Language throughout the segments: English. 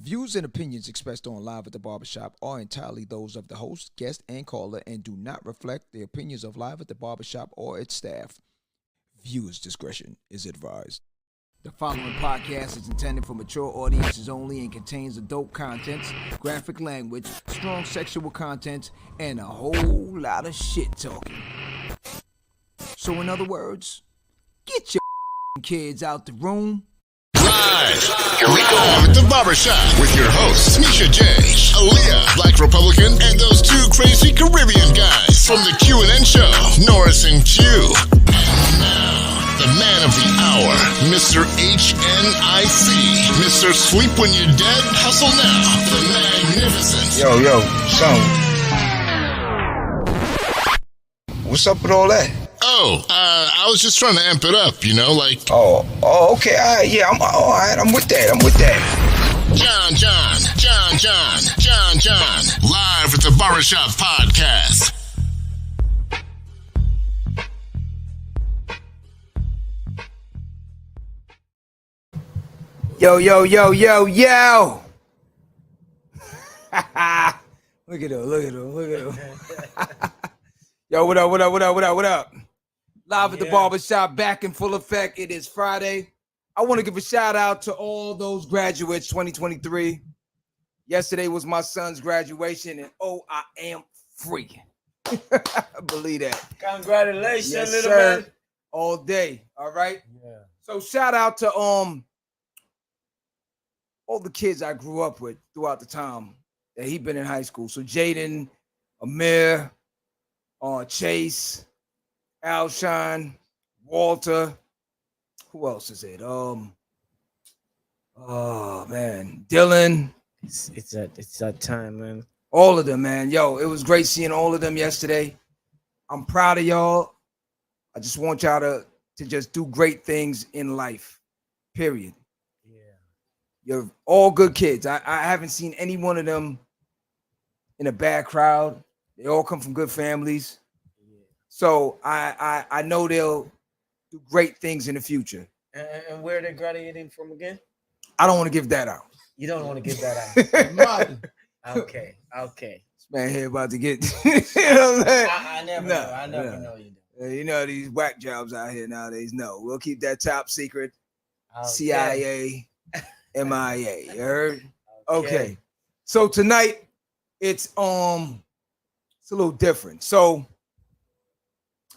views and opinions expressed on Live at the Barbershop are entirely those of the host, guest, and caller and do not reflect the opinions of Live at the Barbershop or its staff. Viewers' discretion is advised. The following podcast is intended for mature audiences only and contains adult contents, graphic language, strong sexual content, and a whole lot of shit talking. So in other words, get your kids out the room. Live at the Barbershop with your hosts, Misha J, Aaliyah, Black Republican, and those two crazy Caribbean guys from the Q&N show, Norris and Q. And now, the man of the hour, Mr. HNIC, Mr. Sleep When You're Dead, Hustle Now, the magnificent. Yo, son. What's up with all that? I was just trying to amp it up, you know, like... Oh, okay, all right, yeah, all right, I'm with that. John, live at the Barbershop Podcast. Yo. Look at him. Yo, what up? Live at the Barbershop, back in full effect. It is Friday. I want to give a shout out to all those graduates 2023. Yesterday was my son's graduation, and I am free. Believe that. Congratulations, yes, little sir. man. All day. All right. Yeah. So shout out to all the kids I grew up with throughout the time that he been in high school. So Jaden, Amir, Chase, Alshon, Walter. Who else is it? Dylan. It's that time, man. All of them, man. Yo, it was great seeing all of them yesterday. I'm proud of y'all. I just want y'all to just do great things in life. Period. Yeah. You're all good kids. I haven't seen any one of them in a bad crowd. They all come from good families. So I know they'll do great things in the future. And where they graduating from again? I don't want to give that out. You don't want to give that out. Okay. This man here about to get. You know what I'm saying? I never know you do. You know these whack jobs out here nowadays. No, we'll keep that top secret. Okay. CIA, MIA. You heard? Okay. So tonight it's a little different. So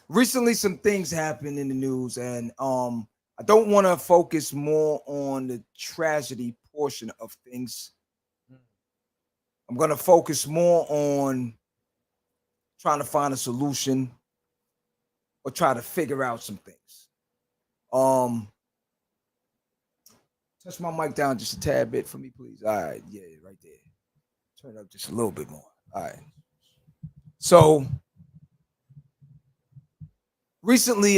recently some things happened in the news, and I don't want to focus more on the tragedy portion of things. I'm going to focus more on trying to find a solution or try to figure out some things. Touch my mic down just a tad bit for me, please. All right, yeah, right there. Turn it up just a little bit more. All right. So recently,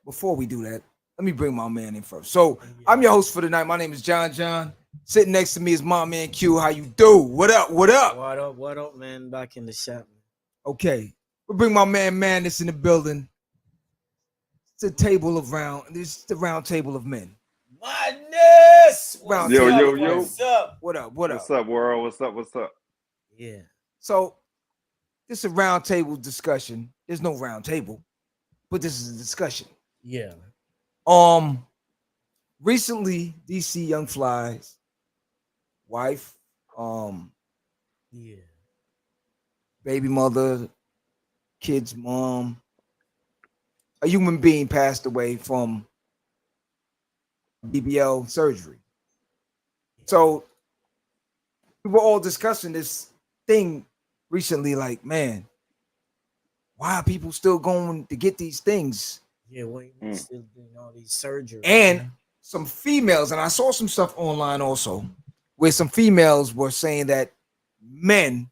before we do that, let me bring my man in first. So I'm your host for the night. My name is John. Sitting next to me is my man Q. How you do? What up? What up, man? Back in the shop, man. Okay. We'll bring my man Madness in the building. It's the round table of men. Madness! Yo. What's up? What up? What's up, world? What's up? Yeah. So this is a round table discussion. There's no round table, but this is a discussion. Yeah. Recently, DC Young Fly's wife, baby mother, kid's mom, a human being passed away from BBL surgery. So we were all discussing this thing recently, like, man, why are people still going to get these things? Yeah, still doing all these surgeries. And some females, and I saw some stuff online also, where some females were saying that men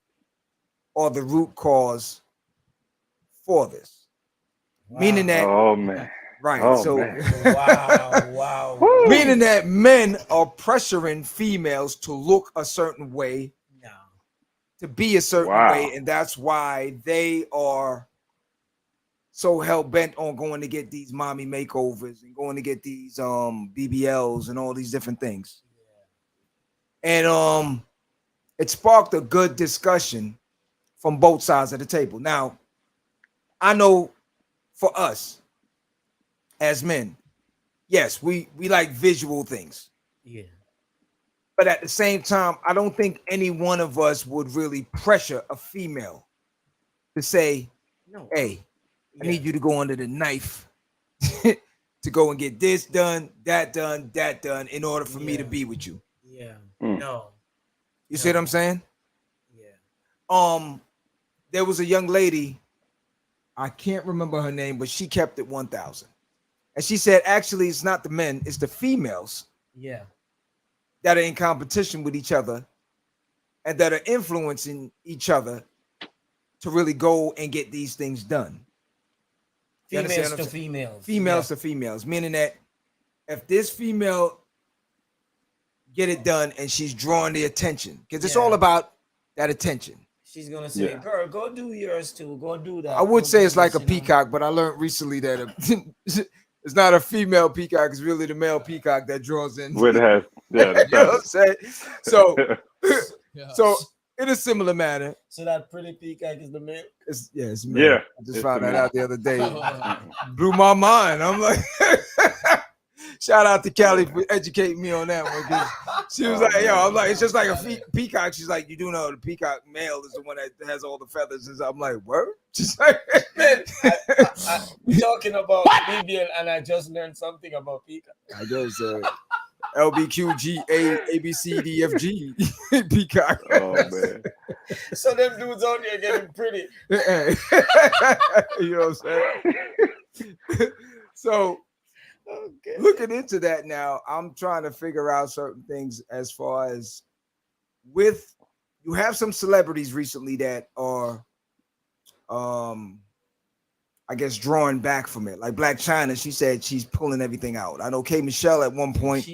are the root cause for this. Wow. Meaning that, Oh man, right? Oh, so, man. Wow. meaning that men are pressuring females to look a certain way, to be a certain way, and that's why they are so hell bent on going to get these mommy makeovers and going to get these BBLs and all these different things. And it sparked a good discussion from both sides of the table. Now, I know for us as men, yes, we like visual things. Yeah. But at the same time, I don't think any one of us would really pressure a female to say, No. hey, I need you to go under the knife to go and get this done, that done in order for me to be with you. Yeah. Mm. No. You see what I'm saying? Yeah. There was a young lady, I can't remember her name, but she kept it 1,000. And she said, actually, it's not the men, it's the females Yeah. that are in competition with each other and that are influencing each other to really go and get these things done. You understand Females what to I'm saying? females. Females to females, meaning that if this female get it done and she's drawing the attention, because it's all about that attention. She's gonna say, girl, go do yours too. Go do that. I would Go say do it's like a this, you know? peacock, but I learned recently that it's not a female peacock, it's really the male peacock that draws in. With has, You know what I'm saying? So, so in a similar manner. So that pretty peacock is the male? It's male. Yeah. I just found that out the other day. Blew my mind. I'm like, shout out to Callie for educating me on that one. 'Cause she was like, yo, I'm like, it's just like a peacock. She's like, you do know the peacock male is the one that has all the feathers. And I'm like, word? She's like, we're talking about BBL, and I just learned something about peacock. I guess LBQGA peacock. Oh man. So them dudes out there getting pretty. You know what I'm saying? So looking into that now, I'm trying to figure out certain things as far as with you have some celebrities recently that are I guess drawing back from it. Like Black China, she said she's pulling everything out. I know K Michelle at one point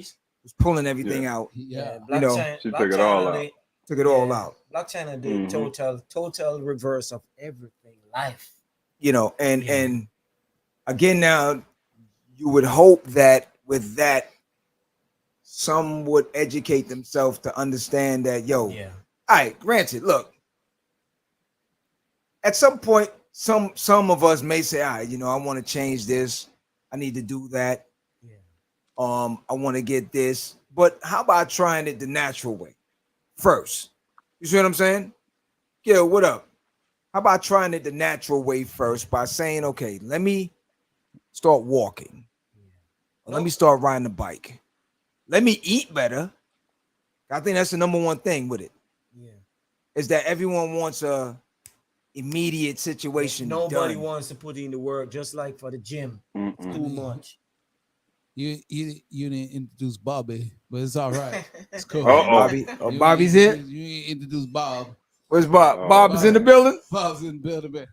was pulling everything out. Yeah, you know, she took it all out. Took it all out. Black China did total reverse of everything. Life. You know, and again now you would hope that with that some would educate themselves to understand that all right, granted, look, at some point some of us may say, all right, you know, I want to change this, I need to do that, I want to get this, but how about trying it the natural way first? You see what I'm saying? Yeah, what up? How about trying it the natural way first by saying, okay, let me start walking. Let me start riding the bike. Let me eat better. I think that's the number one thing with it. Yeah. Is that everyone wants a immediate situation. Nobody wants to put in the work, just like for the gym. It's too much. You didn't introduce Bobby, but it's all right. It's cool. Bobby. Oh, Bobby's here? You ain't introduced Bob. Where's Bob? Bob's in the building? Bob's in the building, man.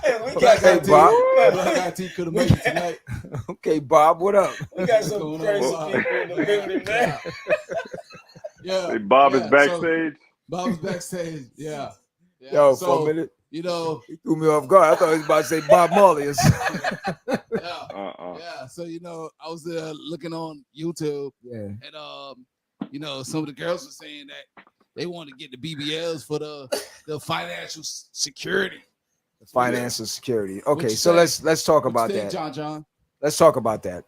Hey, we got hey, Bob. Black IT could have made it tonight. Okay, Bob, what up? We got some crazy people in the building, man. Yeah. Hey, Bob is backstage. Bob's backstage. Yeah. Yo, so, for a minute. You know, he threw me off guard. I thought he was about to say Bob Marley or something. Yeah. So, you know, I was looking on YouTube. Yeah. And you know, some of the girls were saying that they want to get the BBLs for the financial security. The financial security. Okay, so let's talk about that. John. Let's talk about that.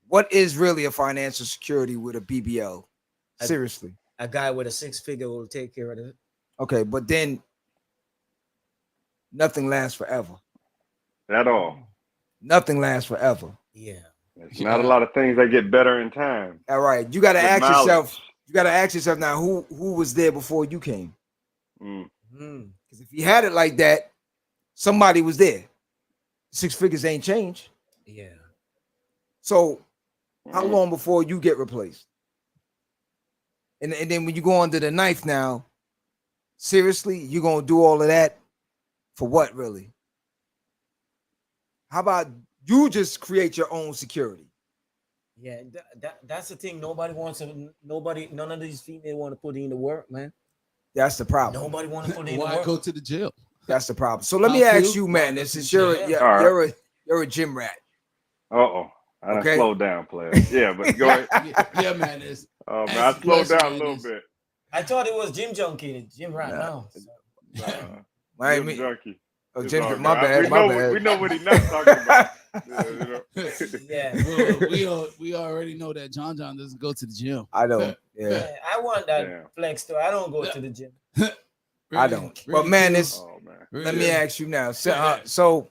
What is really a financial security with a BBL? Seriously. A guy with a 6-figure will take care of it. Okay, but then nothing lasts forever. At all. Nothing lasts forever. Yeah. There's not a lot of things that get better in time. All right. You gotta ask yourself now, who was there before you came? Because if you had it like that, somebody was there. 6 figures ain't changed. Yeah. So how long before you get replaced? And then when you go under the knife now, seriously, you're gonna do all of that for what, really? How about you just create your own security? Yeah, that's the thing. None of these females want to put in the work, man. That's the problem. Nobody want to put in the Why work. go to the jail? That's the problem. So let me How ask to? you, man. This is Yeah. you're a gym rat. Uh-oh. I done Okay. slowed down, player. Yeah, but go ahead. Yeah, man. It's, Oh, man, I Ask the slowed question, down a man, little is- bit. I thought it was gym junkie, gym right Nah. now. So. I Gym mean, junkie. oh, It's gym, all my good. bad. We My know bad. we know what he's not talking about. Yeah, you know. Yeah. we already know that John doesn't go to the gym. I don't. Yeah, Yeah, I want that Damn. flex too. I don't go to the gym. I don't. But man, Ridicule. it's. Oh man. Let me ask you now. So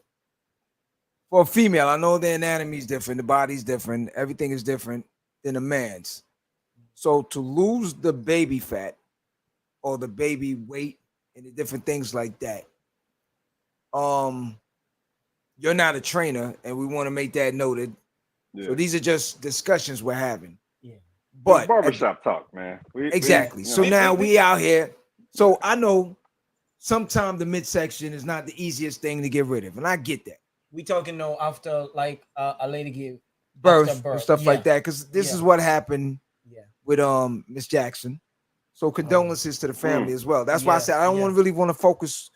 for a female, I know the anatomy is different, the body's different, everything is different than a man's. So to lose the baby fat or the baby weight and the different things like that, you're not a trainer, and we want to make that noted. Yeah. So these are just discussions we're having. Yeah. But barbershop talk, man. exactly. So now we out here. So I know sometimes the midsection is not the easiest thing to get rid of, and I get that. We talking now after like a lady give Birth after and stuff like that, because this is what happened Yeah. with Miss Jackson. So condolences to the family as well. That's why I said I don't really want to focus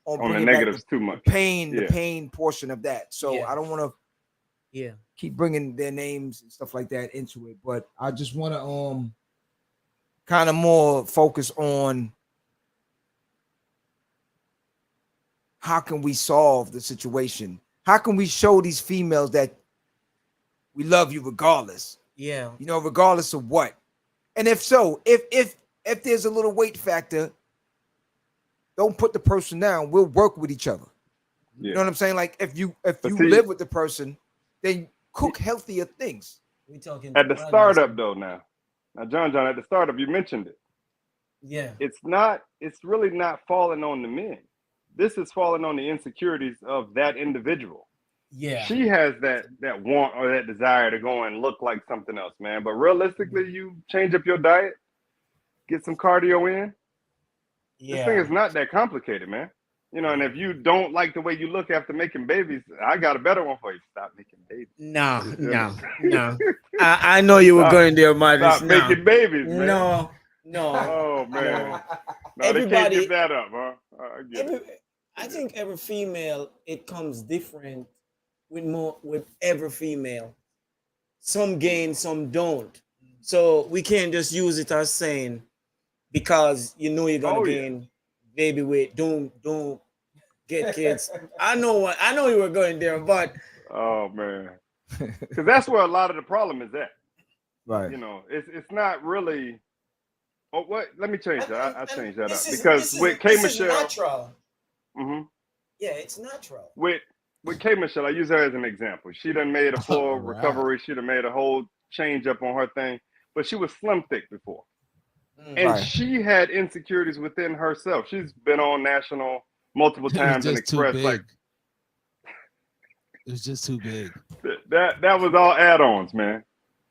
on the bringing back negatives too much. the pain, Yeah. the pain portion of that. So I don't want to keep bringing their names and stuff like that into it. But I just want to kind of more focus on how can we solve the situation? How can we show these females that we love you regardless? Yeah. You know, regardless of what. And if so, if there's a little weight factor, don't put the person down. We'll work with each other. Yeah. You know what I'm saying? Like if you see- live with the person, then cook healthier things. We talking At the startup though now. Now, John, at the startup, you mentioned it. Yeah. It's really not falling on the men. This is falling on the insecurities of that individual. Yeah. She has that want or that desire to go and look like something else, man. But realistically, you change up your diet, get some cardio in. This thing is not that complicated, man. You know, and if you don't like the way you look after making babies, I got a better one for you. Stop making babies. No. I know you were going there, Marty. Stop making babies, man. No. Oh man. No, Everybody- they can't give that up, huh? I get it. I think every female, it comes different with every female. Some gain, some don't. So we can't just use it as saying because you know you're gonna gain baby weight. Don't get kids. I know you were going there, but oh man, because that's where a lot of the problem is at. Right. You know, it's not really. Oh, what? Let me change that. I changed that up this because is- with K this is Michelle. natural. Mm-hmm. Yeah, it's natural. With K Michelle, I use her as an example. She done made a full Right. recovery. She done made a whole change up on her thing, but she was slim thick before. And Right. she had insecurities within herself. She's been on national multiple times and expressed like it was just too big. that was all add-ons, man.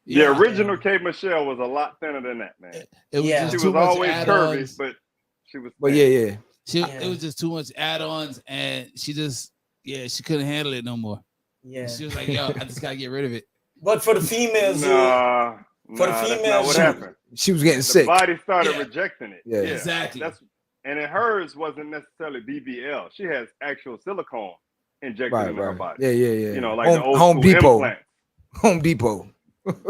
Yeah. The original K Michelle was a lot thinner than that, man. It was Yeah. just She too was much always curvy, add-ons. but she was. But thin. yeah. It was just too much add-ons, and she couldn't handle it no more. Yeah. She was like, "Yo, I just gotta get rid of it." But for the females, Nah, For the that's not females, what she- happened. She was getting The sick. body started Yeah. rejecting it. Yeah. Exactly. And in hers wasn't necessarily BBL. She has actual silicone injected Right, into her right. body. Yeah. You know, like the old Home school Depot. implants. Home Depot.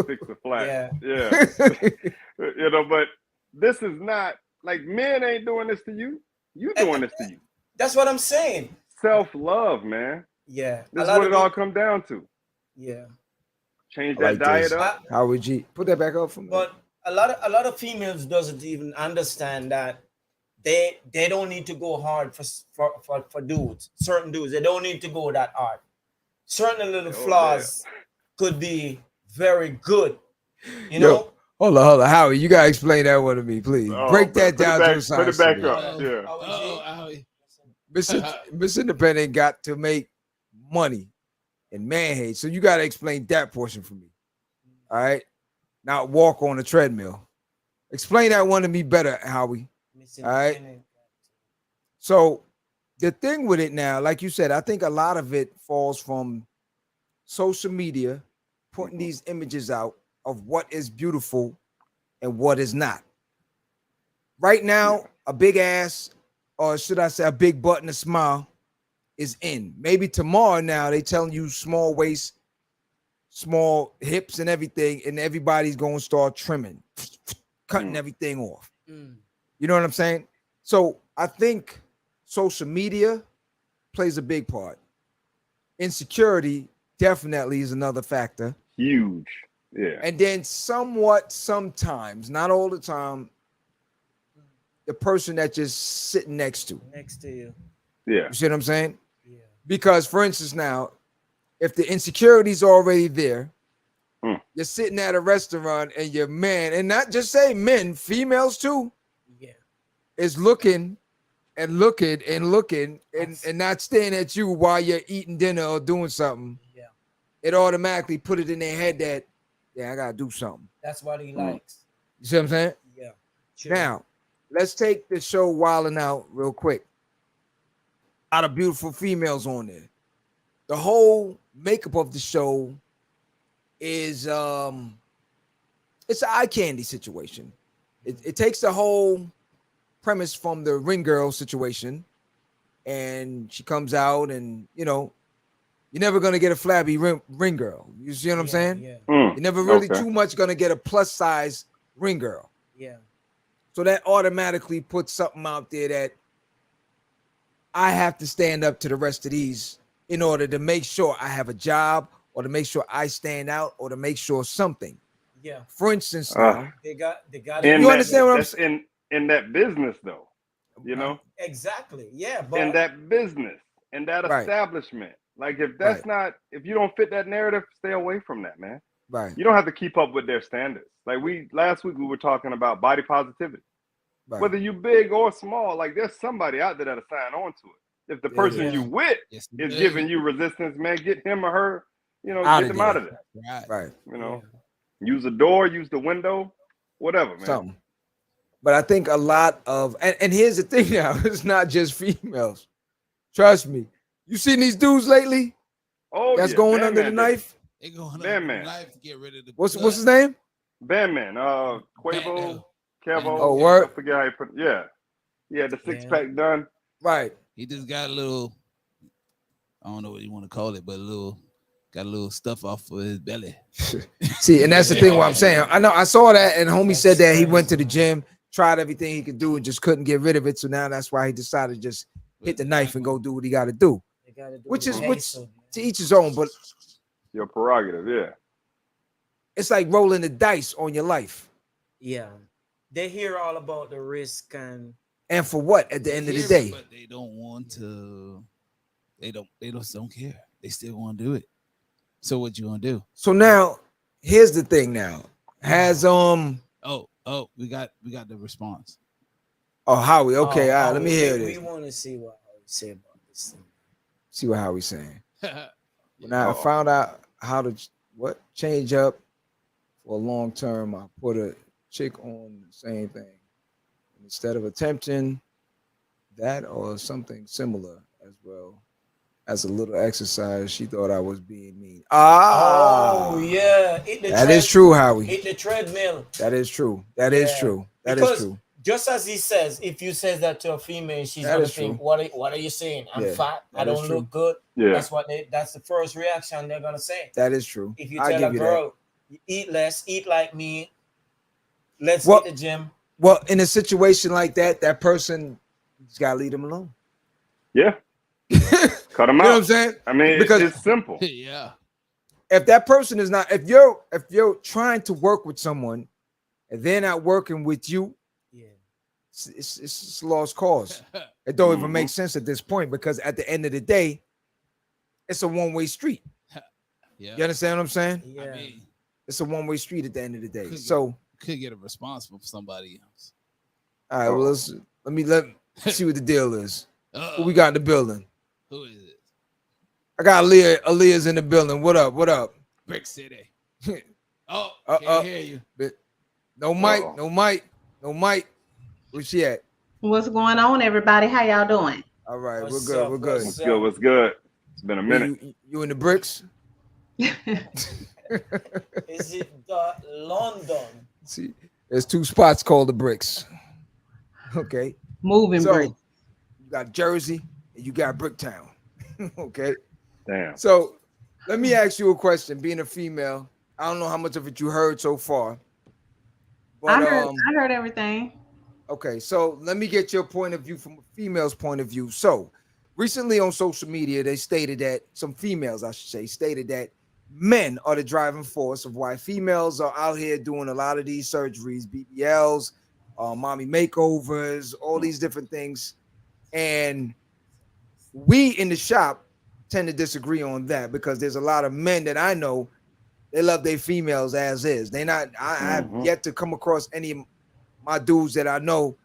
Fix the flat. Yeah. Yeah. You know, but this is not like men ain't doing this to you. You doing this to you. that's what I'm saying. Self-love, man. Yeah. This is what it all comes down to. Yeah. Change I that like diet this. up. Howard G. Put that back up for me. But a lot of females doesn't even understand that they don't need to go hard for dudes. Certain dudes, they don't need to go that hard. Certain little flaws could be very good. You know? Hold on. Howie, you gotta explain that one to me, please. Oh, Break that put it down back- to a science. Put it back to me. up. Yeah. Miss Independent got to make money and man hate. So you gotta explain that portion for me. All right. Not walk on a treadmill. Explain that one to me better, Howie. All right. So the thing with it now, like you said, I think a lot of it falls from social media putting these images out of what is beautiful and what is not. Right now, a big ass or should I say a big butt and a smile is in. Maybe tomorrow now they telling you small waist, small hips and everything, and everybody's going to start trimming, cutting everything off. You know what I'm saying? So I think social media plays a big part. Insecurity definitely is another factor. Huge. Yeah. And then sometimes, not all the time, the person that just sitting next to you. Yeah. You see what I'm saying? Yeah. Because, for instance, now, if the insecurity's already there, you're sitting at a restaurant and your man, and not just say men, females too, is looking and looking and looking and not staring at you while you're eating dinner or doing something. Yeah. It automatically put it in their head that, yeah, I gotta do something. That's what he likes. You see what I'm saying? Yeah. True. Now, let's take the show Wildin' Out real quick. A lot of beautiful females on there. The whole makeup of the show is it's an eye candy situation. It takes the whole premise from the Ring Girl situation, and she comes out, and you know, you're never gonna get a flabby ring girl. You see what I'm saying? Yeah. You're never really too much gonna get a plus size ring girl. Yeah. So that automatically puts something out there that I have to stand up to the rest of these in order to make sure I have a job, or to make sure I stand out, or to make sure something. Yeah. For instance, now, they got you understand what I'm saying? In that business, though, you know? Exactly. Yeah. But in that business, in that establishment. Like, if that's not, if you don't fit that narrative, stay away from that, man. Right. You don't have to keep up with their standards. Like, last week we were talking about body positivity. Right. Whether you big or small, like, there's somebody out there that'll sign on to it. If the person you with is giving you resistance, man, get him or her, you know, get them out of there. Right. You know, use the door, use the window, whatever, man. Something. But I think a lot of, and here's the thing now, it's not just females. Trust me. You seen these dudes lately? Oh, that's going under the knife? They going under the knife to get rid of the What's his name? Bandman. Quavo. Kevo. Oh, word. I forget how you put it. Yeah. Yeah, the 6-pack done. Right. He just got a little, I don't know what you want to call it, but got a little stuff off of his belly. See, and that's the thing what I'm saying. I know I saw that, and homie said that he went to the gym, tried everything he could do, and just couldn't get rid of it. So now that's why he decided to just hit the knife and go do what he got to do. Which is to each his own, but your prerogative, yeah. It's like rolling the dice on your life. Yeah. They hear all about the risk and for what at the end of the day? But they don't want to. They just don't care. They still want to do it. So what you gonna do? So now, here's the thing. Now, has we got the response. Oh, Howie. Okay, all right. Let me hear this. We want to see what Howie say about this thing. See what Howie's saying. When I found out how to change up for a long term, I put a chick on the same thing. Instead of attempting that or something similar as well as a little exercise, she thought I was being mean. Oh yeah, that is true, Howie. Hit the treadmill. That is true. That is true. That is true. Just as he says, if you say that to a female, she's gonna think, "What are you saying? I'm fat. I don't look good." Yeah, that's the first reaction they're gonna say. That is true. If you tell a girl, you eat less, eat like me, let's hit the gym. Well, in a situation like that, that person just gotta leave them alone. Yeah. Cut them out. You know what I'm saying? I mean, because it's simple. Yeah. If that person is not, if you're trying to work with someone and they're not working with you, it's a lost cause. It don't even make sense at this point, because at the end of the day, it's a one-way street. Yeah. You understand what I'm saying? Yeah. I mean, it's a one-way street at the end of the day. Could get a response from somebody else. All right, well, let me see what the deal is. Who we got in the building? Who is it? I got Aaliyah's in the building. What up? What up? Brick City. Can't hear you. No mic. Where's she at? What's going on, everybody? How y'all doing? All right, we're good. We're good. What's good? It's been a minute. You in the bricks? Is it London? See, there's two spots called the bricks. Okay. Moving bricks. you got Jersey, and you got Bricktown. Okay. Damn. So let me ask you a question. Being a female, I don't know how much of it you heard so far, but I heard everything. okay, so let me get your point of view from a female's point of view. So recently on social media, they stated that some females, I should say, stated that men are the driving force of why females are out here doing a lot of these surgeries, BBLs, mommy makeovers, all these different things. And we in the shop tend to disagree on that because there's a lot of men that I know, they love their females as is. I have yet to come across any of my dudes that I know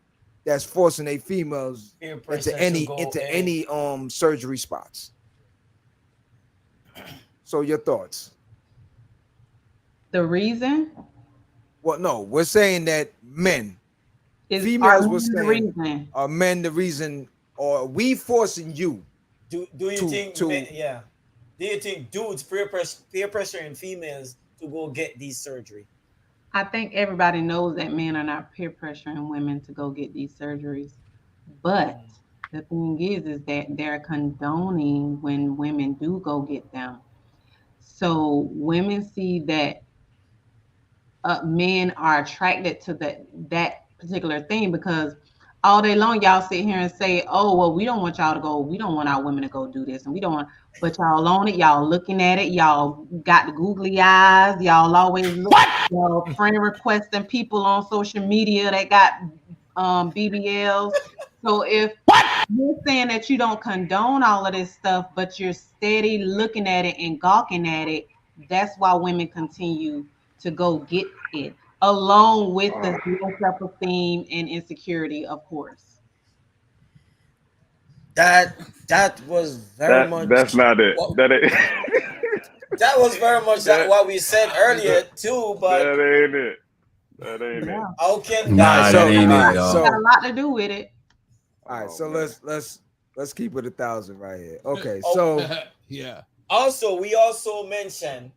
that's forcing their females into any surgery spots. So your thoughts? The reason? Well, no, we're saying that females were saying, are men the reason, or are we forcing you? Do you think do you think dudes peer pressuring females to go get these surgery? I think everybody knows that men are not peer pressuring women to go get these surgeries. But the thing is that they're condoning when women do go get them. So women see that men are attracted to that particular thing because all day long y'all sit here and say, oh, well, we don't want y'all to go, we don't want our women to go do this, and we don't want, but y'all on it, y'all looking at it, y'all got the googly eyes, y'all always look, y'all friend requesting people on social media that got BBLs. So if you're saying that you don't condone all of this stuff, but you're steady looking at it and gawking at it, that's why women continue to go get it, along with the low self-esteem and insecurity, of course. That was very much. That's not it. That ain't. That was very much what we said earlier too. But that ain't it. That ain't it. How can that ain't it, y'all? Got a lot to do with it. All right, so let's keep it 1,000 right here. Okay, so yeah. Also, we also mentioned,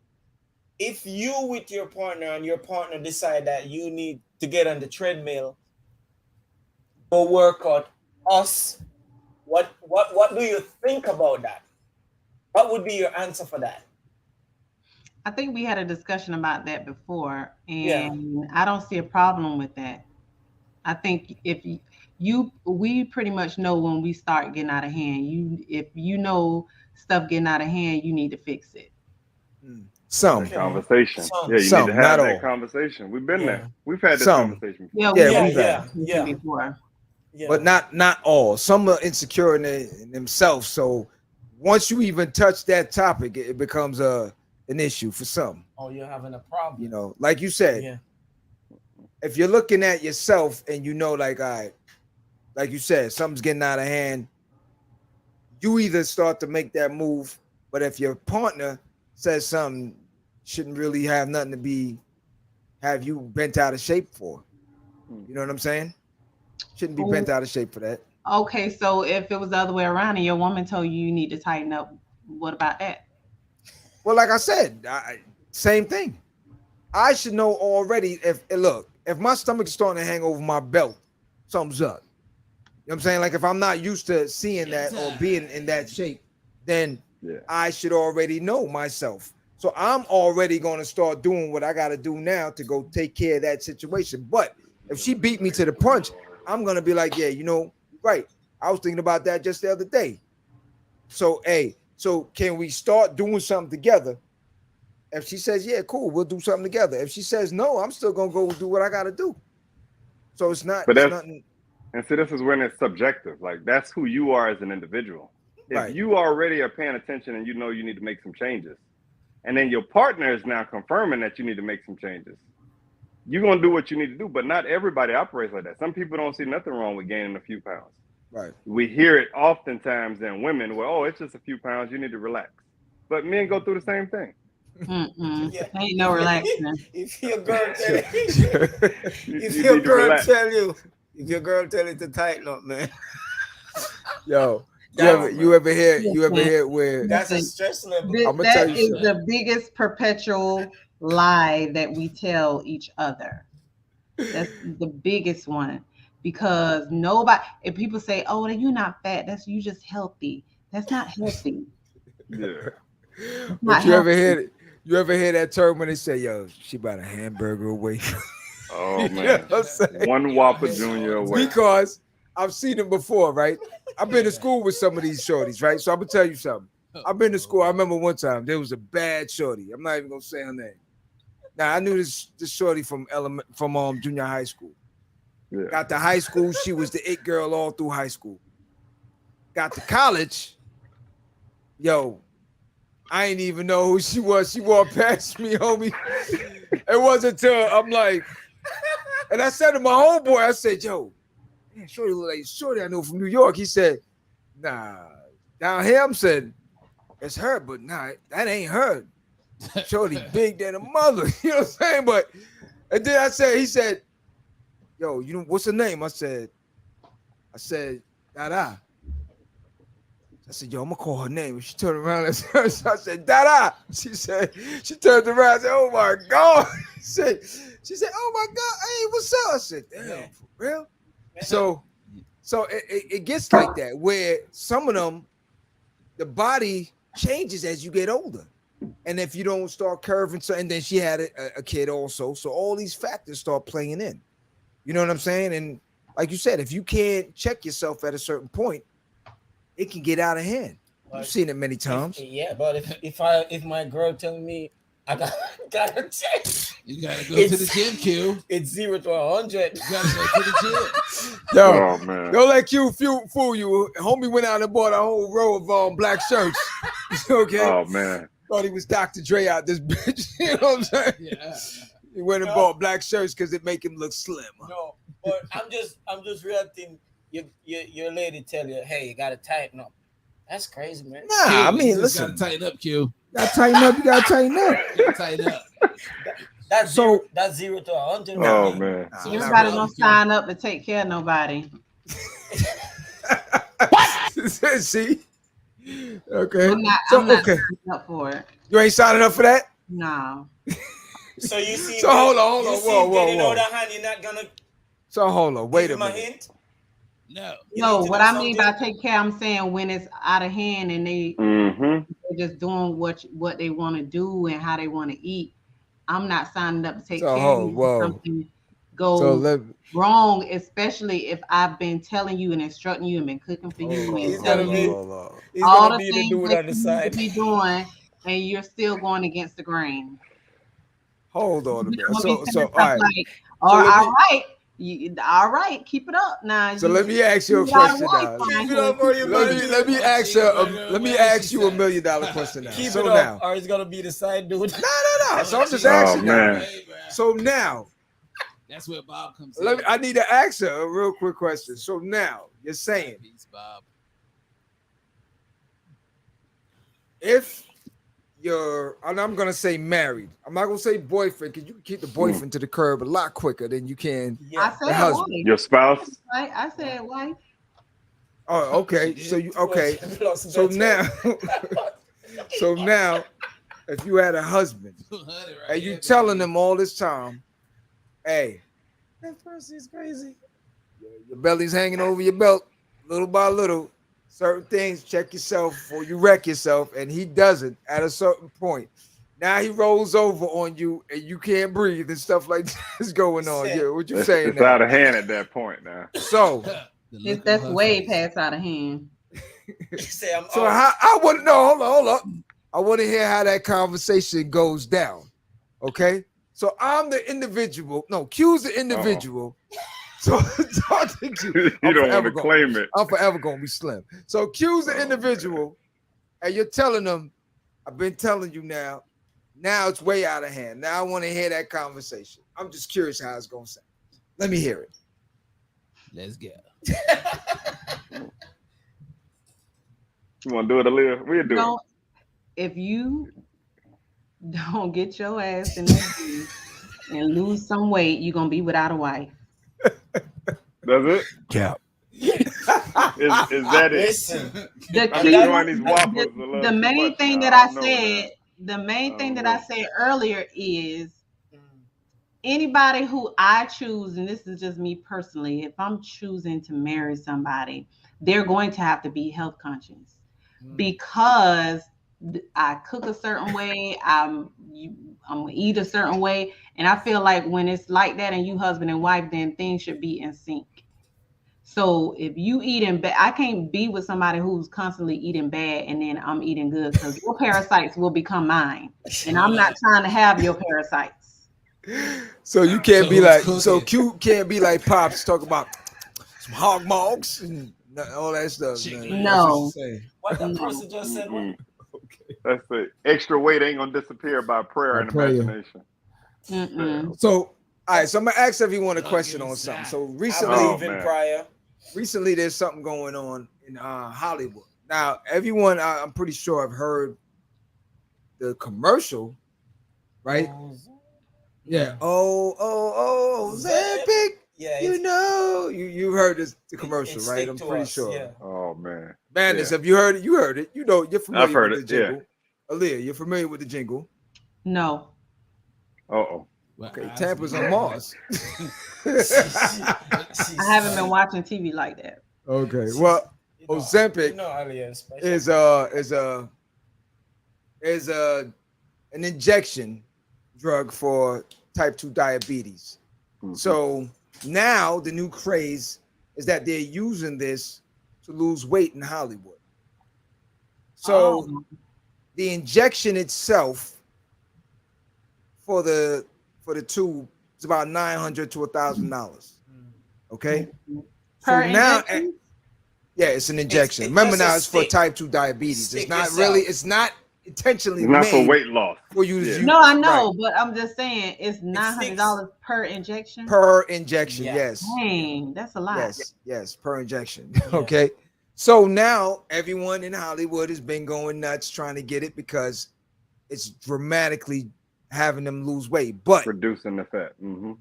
if you with your partner and your partner decide that you need to get on the treadmill, go work out us, what do you think about that? What would be your answer for that? I think we had a discussion about that before, and I don't see a problem with that. I think if we pretty much know when we start getting out of hand. If you know stuff getting out of hand, you need to fix it. Some conversation. Some. Yeah, you Some, need to have not that all. conversation. We've been there. We've had this Some. conversation before. Before. Yeah. But not all. Some are insecure in themselves. So once you even touch that topic, it becomes an issue for some. Oh, you're having a problem. You know, like you said, if you're looking at yourself and you know, like, all right, like you said, something's getting out of hand, you either start to make that move. But if your partner says something shouldn't really have nothing to have you bent out of shape for, you know what I'm saying? Shouldn't be bent out of shape for that. Okay, so if it was the other way around and your woman told you need to tighten up, what about that? Well, like I said, same thing. I should know already if my stomach's starting to hang over my belt, something's up. You know what I'm saying? Like if I'm not used to seeing that or being in that shape, then I should already know myself. So I'm already going to start doing what I got to do now to go take care of that situation. But if she beat me to the punch, I'm going to be like, yeah, you know, right. I was thinking about that just the other day. So, so can we start doing something together? If she says, yeah, cool, we'll do something together. If she says no, I'm still going to go do what I got to do. So it's not, but it's nothing. And see, this is when it's subjective. Like that's who you are as an individual. If you already are paying attention and you know you need to make some changes, and then your partner is now confirming that you need to make some changes, you're going to do what you need to do. But not everybody operates like that. Some people don't see nothing wrong with gaining a few pounds. Right. We hear it oftentimes in women where, oh, it's just a few pounds, you need to relax. But men go through the same thing. Ain't no relaxing. If your girl tell you to tighten up, man. Yo, you ever hear where that's a stress level. That is the biggest perpetual lie that we tell each other. That's the biggest one. because nobody. If people say, "Oh, you're not fat," that's you just healthy. That's not healthy. Yeah. But you ever hear it? You ever hear that term when they say, "Yo, she about a hamburger away"? Oh You know man. what I'm saying? One Whopper Junior away. Because I've seen them before, right? I've been to school with some of these shorties, right? So I'm gonna tell you something. I've been to school. I remember one time there was a bad shorty. I'm not even gonna say her name. Now I knew this shorty from junior high school. Yeah. Got to high school, she was the it girl all through high school. Got to college, yo, I ain't even know who she was. She walked past me, homie. It wasn't until I'm like, and I said to my homeboy, I said, yo, man, shorty look like shorty I know from New York. He said, nah, down here, I'm said, it's her, but nah, that ain't her. Shorty big than a mother, you know what I'm saying? But and then he said, yo, you know what's her name? I said, Dada. I said, yo, I'm gonna call her name. She turned around and I said, Dada. She turned around and said, oh my God. She said, oh my God, hey, what's up? I said, damn, for real? So it gets like that, where some of them, the body changes as you get older. And if you don't start curving, and then she had a kid also. So all these factors start playing in. You know what I'm saying? And like you said, if you can't check yourself at a certain point, it can get out of hand. You've seen it many times. But if my girl telling me I gotta check, you gotta go to the gym, Q. It's 0 to 100. You gotta go to the gym. Yo, oh, man. Don't let Q fool you. Homie went out and bought a whole row of black shirts. Okay. Oh man. Thought he was Dr. Dre out this bitch. You know what I'm saying? Yeah. He went and bought black shirts because it make him look slim. No, but I'm just reacting. Your lady tell you, hey, you gotta tighten up. That's crazy, man. Nah, Q, I mean, listen. listen. Gotta tighten up, Q. You gotta tighten up. You gotta tighten up. You gotta tighten up. That's 0 to 100. Oh man. So Everybody don't sign up to take care of nobody. See? Okay. I'm not okay. signing up for it. You ain't signing up for that? No. So you see? So hold on. Whoa. Other hand, you're not gonna. So hold on. Wait a minute. Hint? No, what I mean by take care, I'm saying when it's out of hand and they're just doing what they want to do and how they want to eat. I'm not signing up to take care of you if something goes wrong, especially if I've been telling you and instructing you and been cooking for you and telling you all the things that you need to be doing, and you're still going against the grain. Hold on a minute. So all right. All right, keep it up now. So let me ask you a question now. Let me ask you $1 million question now. Keep so it up, now, or it's gonna be the side dude. No. So I'm just asking. Man. So now, that's where Bob comes in. I need to ask her a real quick question. So now you're saying, Bob, if and I'm gonna say married. I'm not gonna say boyfriend because you can keep the boyfriend to the curb a lot quicker than you can I said husband. wife. Your spouse? Right? I said wife. Oh, okay. So you okay? So now, if you had a husband and you telling them all this time, hey, that person is crazy. Your belly's hanging over your belt, little by little. Certain things, check yourself before you wreck yourself, and he doesn't at a certain point. Now he rolls over on you, and you can't breathe, and stuff like this going on. Yeah, what you saying? It's out of hand at that point now. So that's way past out of hand. So I want to know. Hold up. I want to hear how that conversation goes down. Okay. So I'm the individual. No, Q's the individual. So talking to you don't want to claim it. I'm forever gonna be slim. So Q's the individual, and you're telling them, I've been telling you now. Now it's way out of hand. Now I want to hear that conversation. I'm just curious how it's gonna sound. Let me hear it. Let's go. You want to do it, Aaliyah? We'll do it. If you don't get your ass in that and lose some weight, you're gonna be without a wife. Does it? Yeah. Is that it? Listen, the main thing that I said earlier is anybody who I choose, and this is just me personally, if I'm choosing to marry somebody, they're going to have to be health conscious because I cook a certain way, I'm gonna eat a certain way, and I feel like when it's like that and you husband and wife, then things should be in sync. So if you eating bad, I can't be with somebody who's constantly eating bad and then I'm eating good because your parasites will become mine, and I'm not trying to have your parasites. So you can't So be who's like, cooking? so cute can't be like Pops talk about some hog mogs and all that stuff. Chicken. No, What that no. person just said? What? That's it. Extra weight ain't gonna disappear by prayer and imagination. Mm-mm. So, all right. So I'm gonna ask everyone a Don't question give me on something. that. So I recently, believe in man. prayer. recently there's something going on in Hollywood. Now, everyone, I'm pretty sure I've heard the commercial, right? Yeah. Oh, Zampic. Yeah, You know, you heard the commercial, it right? stick I'm to pretty us, sure. yeah. Oh man. Madness, Yeah. have you heard it? You heard it. You know, you're familiar I've heard with it, the jingle. Aaliyah, you're familiar with the jingle. No. Uh-oh. Well, Okay, I- Tampa's on Mars. I haven't been watching TV like that. Okay, well, Ozempic You know, Aliyah special. is an injection drug for type 2 diabetes. Mhm. So now the new craze is that they're using this to lose weight in Hollywood. So the injection itself for the tube is about $900 to $1,000. Okay. Per So now, injection? yeah, it's an injection. It's Remember just a now, it's for stick. type 2 diabetes. Stick It's not itself. really. It's not intentionally It's not for made weight loss. for you to Yeah. use. No, I know, Right. but I'm just saying it's $900 per injection. Per injection. Yeah. Yes. Dang, that's a lot. Yes, per injection. Okay. So now everyone in Hollywood has been going nuts trying to get it because it's dramatically having them lose weight. But Reducing the fat. Mm-hmm.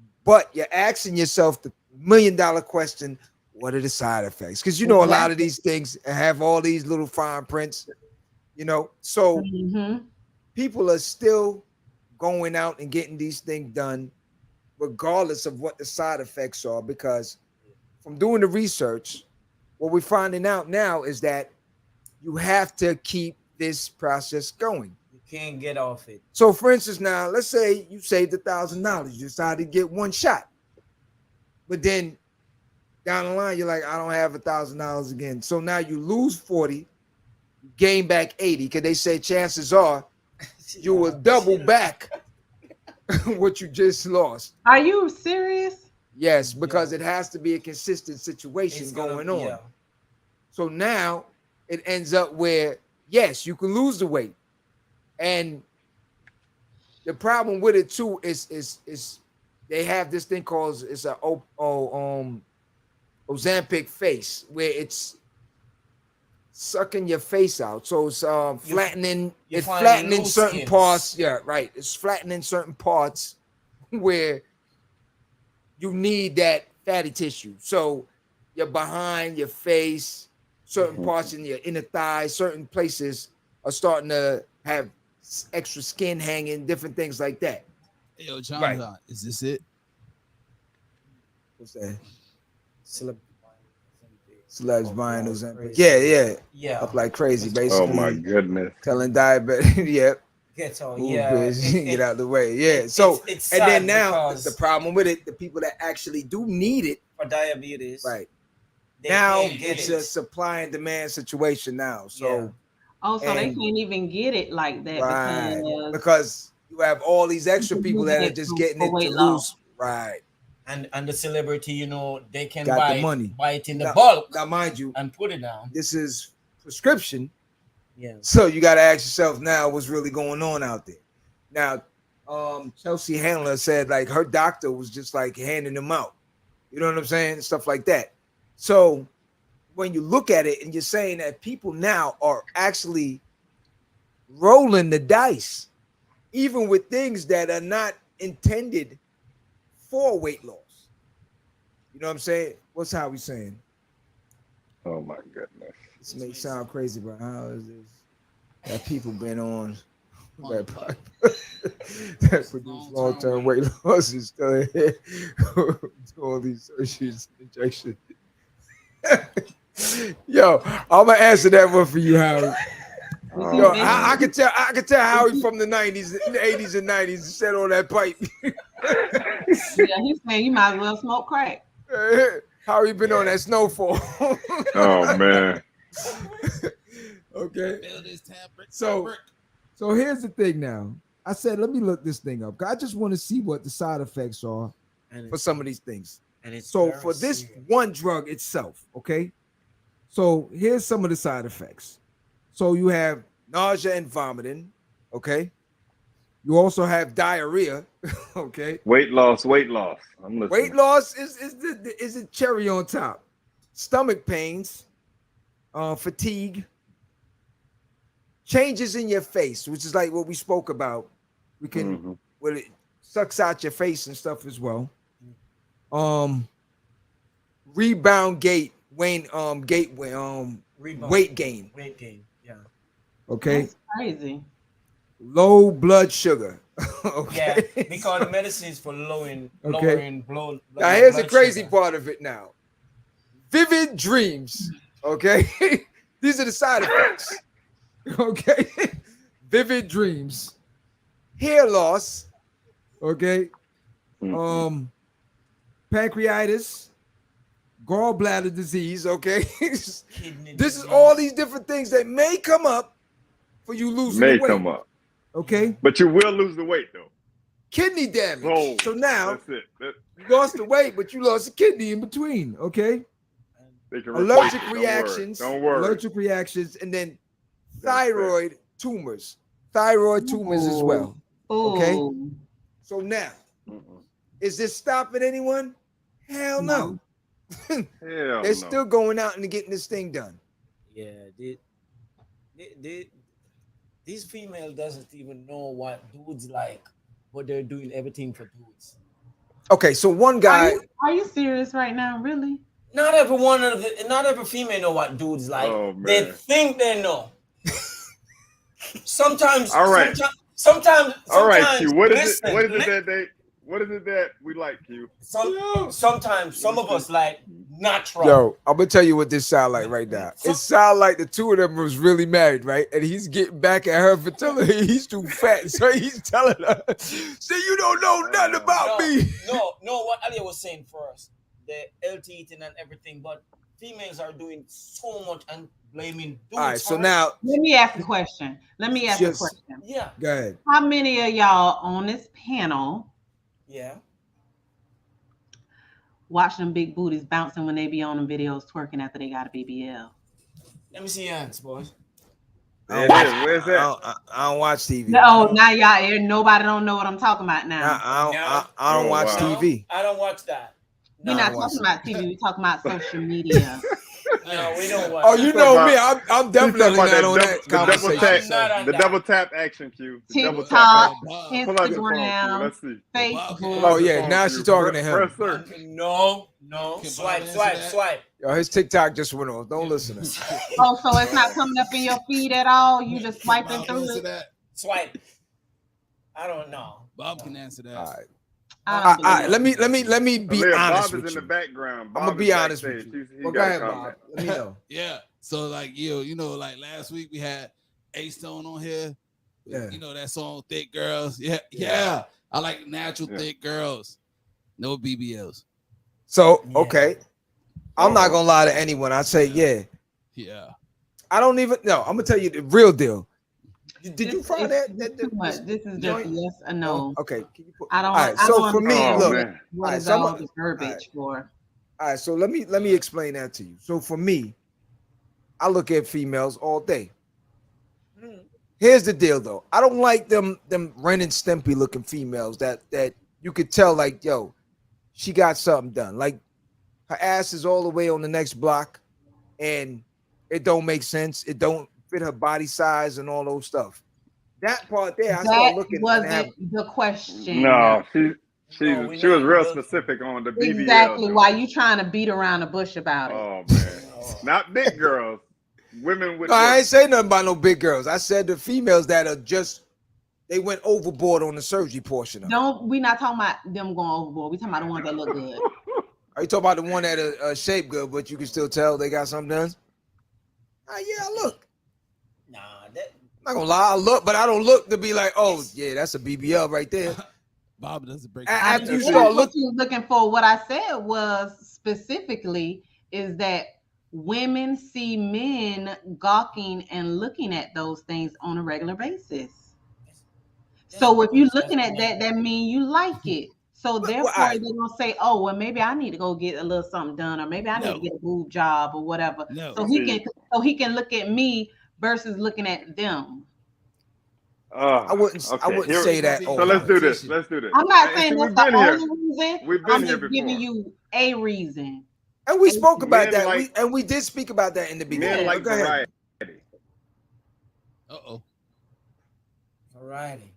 you're asking yourself the $1 million question: what are the side effects? Because you know a lot of these things have all these little fine prints. You know, so people are still going out and getting these things done, regardless of what the side effects are. Because from doing the research, what we're finding out now is that you have to keep this process going. You can't get off it. So, for instance, now let's say you saved $1,000, you decided to get one shot, but then down the line you're like, I don't have $1,000 again. So now you lose 40, you gain back 80, because they say chances are you will double back what you just lost. Are you serious? Yes, because it has to be a consistent situation going on. Yeah. So now it ends up where, yes, you can lose the weight. And the problem with it too is they have this thing called Ozempic face, where it's sucking your face out. So it's flattening. It's flattening certain parts. Yeah, right. It's flattening certain parts where you need that fatty tissue. So your behind, your face, certain parts in your inner thigh, certain places are starting to have extra skin hanging, different things like that. Hey, yo, John, Right. Is this it? What's that? Celebs Celebs buying Ozempic. Yeah. Up like crazy, basically. Oh my goodness. Telling diabetic, yep. Get all, Move, yeah. bitch, get out the way. Yeah. So it's and then sad now because the problem with it, the people that actually do need it, for diabetes, right? they Now can't get it's it. a supply and demand situation now. So Oh, so they And- can't even get it like that right, because you have all these extra people that are just getting for it weight to loss. lose. Right. And the celebrity, you know, they can Got buy the money. buy it in the Now- bulk Now, mind you, and put it down. this is prescription. Yeah. So you got to ask yourself now what's really going on out there. Now, Chelsea Handler said like her doctor was just like handing them out. You know what I'm saying? Stuff like that. So when you look at it and you're saying that people now are actually rolling the dice, even with things that are not intended for weight loss. You know what I'm saying? What's how we saying? Oh my goodness. This may sound crazy, but how is this that people been on That pipe. That produce long-term weight loss is still ahead. All these surgeries, injections. Yo, I'm gonna answer that one for you, Howie. Yo, I can tell Howie from the 90s, the 80s and 90s said on that pipe. Yeah, he's saying you might as well smoke crack. Howie been on that snowfall. Oh man. Okay. So here's the thing now. I said, let me look this thing up. I just want to see what the side effects are for some of these things. And it's so for this one drug itself, okay? So here's some of the side effects. So you have nausea and vomiting, okay? You also have diarrhea, okay? Weight loss. I'm listening. Weight loss is the cherry on top. Stomach pains, fatigue, changes in your face, which is like what we spoke about. We can well, it sucks out your face and stuff as well. Rebound weight gain. Weight gain, yeah. Okay. That's crazy. Low blood sugar. Okay. Yeah, because the medicine is for lowering blood. Now here's the crazy part of it now. Vivid dreams. Okay. These are the side effects. Okay. Vivid dreams. Hair loss. Okay. Pancreatitis. Gallbladder disease. Okay. This is all these different things that may come up for you losing the weight. May come up. Okay. But you will lose the weight though. Kidney damage. Oh, so now that's it. you lost the weight, but you lost the kidney in between. Okay. Allergic reactions. Don't worry. Allergic reactions, and then thyroid tumors. Thyroid tumors as well. Okay. So now, is this stopping anyone? Hell no. They're still going out and getting this thing done. Yeah, these female doesn't even know what dudes like, but they're doing everything for dudes. Okay, so one guy. Are you serious right now? Really? Not every female know what dudes like. Oh, man. They think they know. Sometimes. All right. Sometimes. All right, Q. What is it that we like, Q? Sometimes some of us like natural. Yo, I'm gonna tell you what this sound like right now. It sound like the two of them was really married, right? And he's getting back at her for telling her he's too fat. So he's telling her, "See, you don't know nothing about me." No. What Alia was saying first, the LT eating and everything, but females are doing so much and blaming dudes. All right, so now let me ask a question. Yeah. Go ahead. How many of y'all on this panel? Yeah. Watch them big booties bouncing when they be on them videos twerking after they got a BBL. Let me see your hands, boys. Where's that? I don't watch TV. No, now y'all, nobody don't know what I'm talking about now. I don't watch TV. I don't watch that. We're not talking about TV. We're talking about social media. No, we don't watch. Oh, you know me. I'm definitely not on that conversation. The double tap action, Q. TikTok, Instagram, Let's see. Facebook. Oh yeah, now she's talking to him. No. Swipe. Yo, his TikTok just went off. Don't listen to him. Oh, so it's not coming up in your feed at all? You just swiping through it? Swipe. I don't know. Bob can answer that. All right. All right, let me be honest Bob with is you. in the background. I'm gonna be honest with you. Well, go ahead, Bob. Let me know. Yeah. So like you know, like last week we had A-Stone on here. Yeah. You know that song "Thick Girls." Yeah. I like natural thick girls. No BBLs. So okay, I'm not gonna lie to anyone. I say yeah. I don't even know. I'm gonna tell you the real deal. Did you find that? This is just yes or no. Okay. Can you put, I don't. All right, I so don't for me, understand look. what is all the verbiage for? All right, so let me explain that to you. So for me, I look at females all day. Here's the deal, though. I don't like them Ren and Stimpy looking females that you could tell like, yo, she got something done. Like her ass is all the way on the next block, and it don't make sense. It don't fit her body size and all those stuff. That part there, I started looking. Wasn't the question? No, she was real specific on the BBL. Exactly. Why you trying to beat around the bush about it? Oh man, not big girls. Women with. No, I ain't say nothing about no big girls. I said the females that are just they went overboard on the surgery portion of it. We not talking about them going overboard. We talking about the ones that look good. Are you talking about the one that shape good, but you can still tell they got something done? Yeah, I look. Nah, I'm not gonna lie, I look, but I don't look to be like, oh yeah, that's a BBL right there. Bob doesn't break. After you That's start what you was looking for. What I said was specifically is that women see men gawking and looking at those things on a regular basis. So if you're looking at that, that means you like it. So therefore, they're gonna say, "Oh, well, maybe I need to go get a little something done, or maybe I need to get a boob job, or whatever." No. So he can look at me versus looking at them. I wouldn't say that. So let's do this. I'm not saying that's the only reason. I'm just giving you a reason. And we spoke about that. We did speak about that in the beginning. Men like variety. Variety.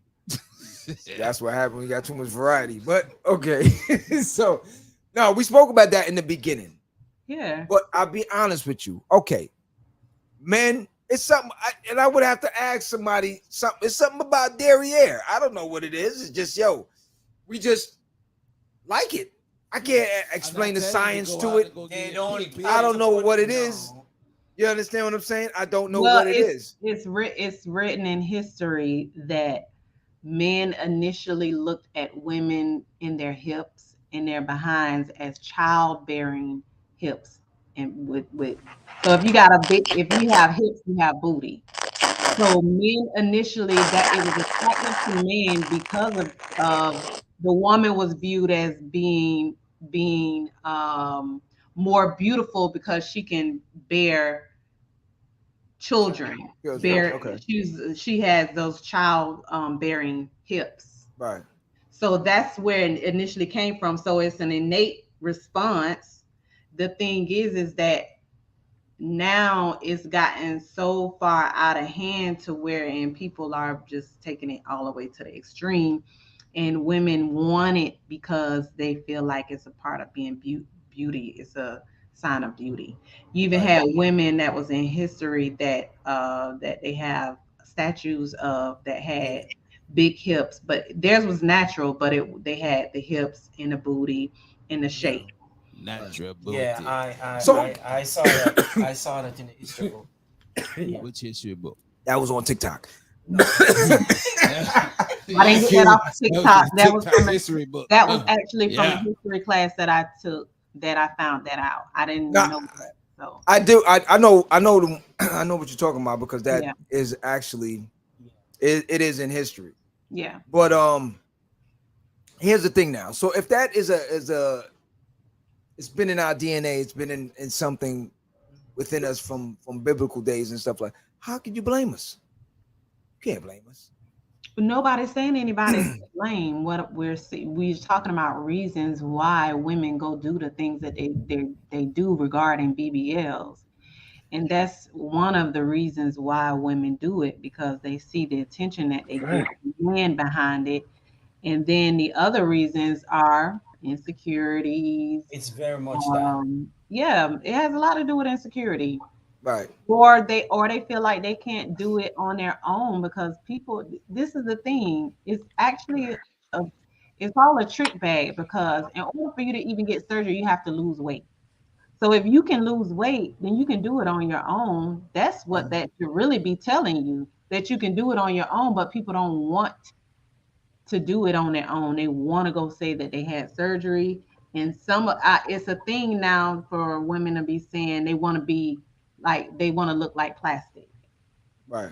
That's what happened. We got too much variety. But okay. So no, we spoke about that in the beginning. Yeah. But I'll be honest with you. Okay. Men, it's something, and I would have to ask somebody something. It's something about derriere. I don't know what it is. It's just, we just like it. I can't explain the science to it. I don't know what it is. You understand what I'm saying? I don't know what it is. It's written in history that men initially looked at women in their hips and their behinds as childbearing hips, and with so if you have hips, you have booty. So men initially, that it was attractive to men because of the woman was viewed as being more beautiful because she can bear children. She has those child bearing hips. Right. So that's where it initially came from. So it's an innate response. The thing is that now it's gotten so far out of hand to where people are just taking it all the way to the extreme, and women want it because they feel like it's a part of being beauty. It's a sign of beauty. You even had women that was in history that they have statues of that had big hips, but theirs was natural, but they had the hips and the booty and the shape. Natural booty. Yeah, I saw that. I saw that in the history book. Which history book? That was on TikTok. I didn't get that off TikTok. That was from history book. That was actually from a history class that I took. That I found that out. I didn't know that. So I do. I know what you're talking about, because that is actually it is in history. Yeah. But here's the thing now. So if that is it's been in our DNA, it's been in something within us from biblical days and stuff like. How can you blame us? You can't blame us. Nobody's saying anybody's to blame. What we're talking about reasons why women go do the things that they do regarding BBLs, and that's one of the reasons why women do it, because they see the attention that they get men behind it, and then the other reasons are insecurities. It's very much that. Yeah, it has a lot to do with insecurity. Right. Or they feel like they can't do it on their own, because this is the thing. It's actually it's all a trick bag, because in order for you to even get surgery, you have to lose weight. So if you can lose weight, then you can do it on your own. That's what that should really be telling you, that you can do it on your own, but people don't want to do it on their own. They want to go say that they had surgery. And it's a thing now for women to be saying they want to look like plastic. Right.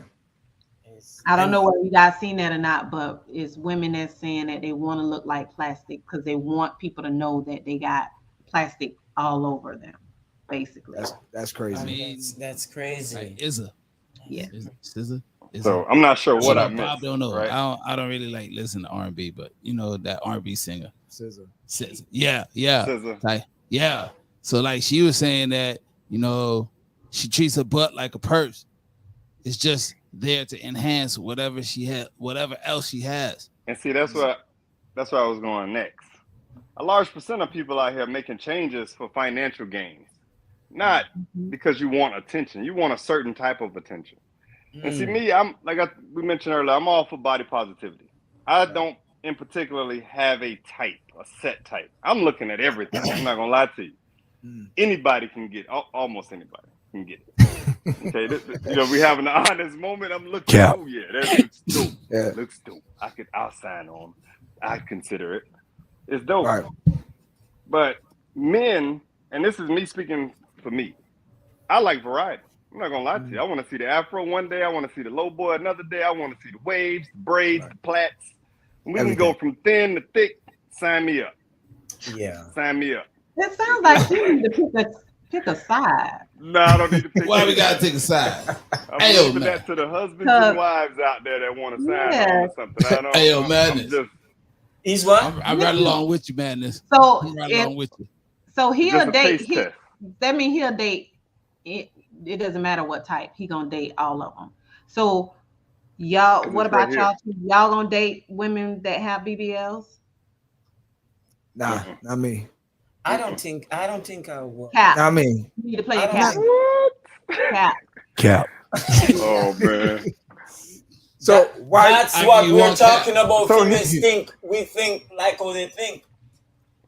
I don't know whether you guys seen that or not, but it's women that's saying that they want to look like plastic because they want people to know that they got plastic all over them, basically. That's crazy. I mean, that's crazy. Like Izza. Yeah. Izza. So I'm not sure what I missed. I don't know. Right? I don't really like listen to R&B, but you know that R&B singer. SZA. Yeah. SZA. Like, yeah. So like she was saying that, you know, she treats her butt like a purse. It's just there to enhance whatever else she has. And see, that's where I was going next. A large percent of people out here making changes for financial gains, not because you want attention. You want a certain type of attention. And see me, I'm like we mentioned earlier, I'm all for body positivity. I don't in particularly have a type, a set type. I'm looking at everything. I'm not gonna lie to you. Anybody can get almost anybody can get it. Okay, we having an honest moment. I'm looking. Cap. Oh yeah, that looks dope. Yeah. Looks dope. I'll sign on. I consider it. It's dope. Right. But men, and this is me speaking for me, I like variety. I'm not gonna lie to you. I want to see the afro one day. I want to see the low boy another day. I want to see the waves, the braids, the plaits. And we can go from thin to thick. Sign me up. Yeah. Sign me up. It sounds like you need to pick a side. No, I don't need to pick. Why we gotta take a side? I'm leaving that to the husbands and wives out there that want to sign on or something. I don't. Hey, yo, Madness. He's what? I'm right along with you, Madness. So I'm right along with you. So he'll date. Test. That means he'll date. It doesn't matter what type. He gonna date all of them. So y'all, what about y'all? Y'all gonna date women that have BBLs? Nah, not me. I don't think I will. Cap. Not me. You need to play a cap. Cap. Oh man. So why? That's what we're talking about. So Females think we think like how they think.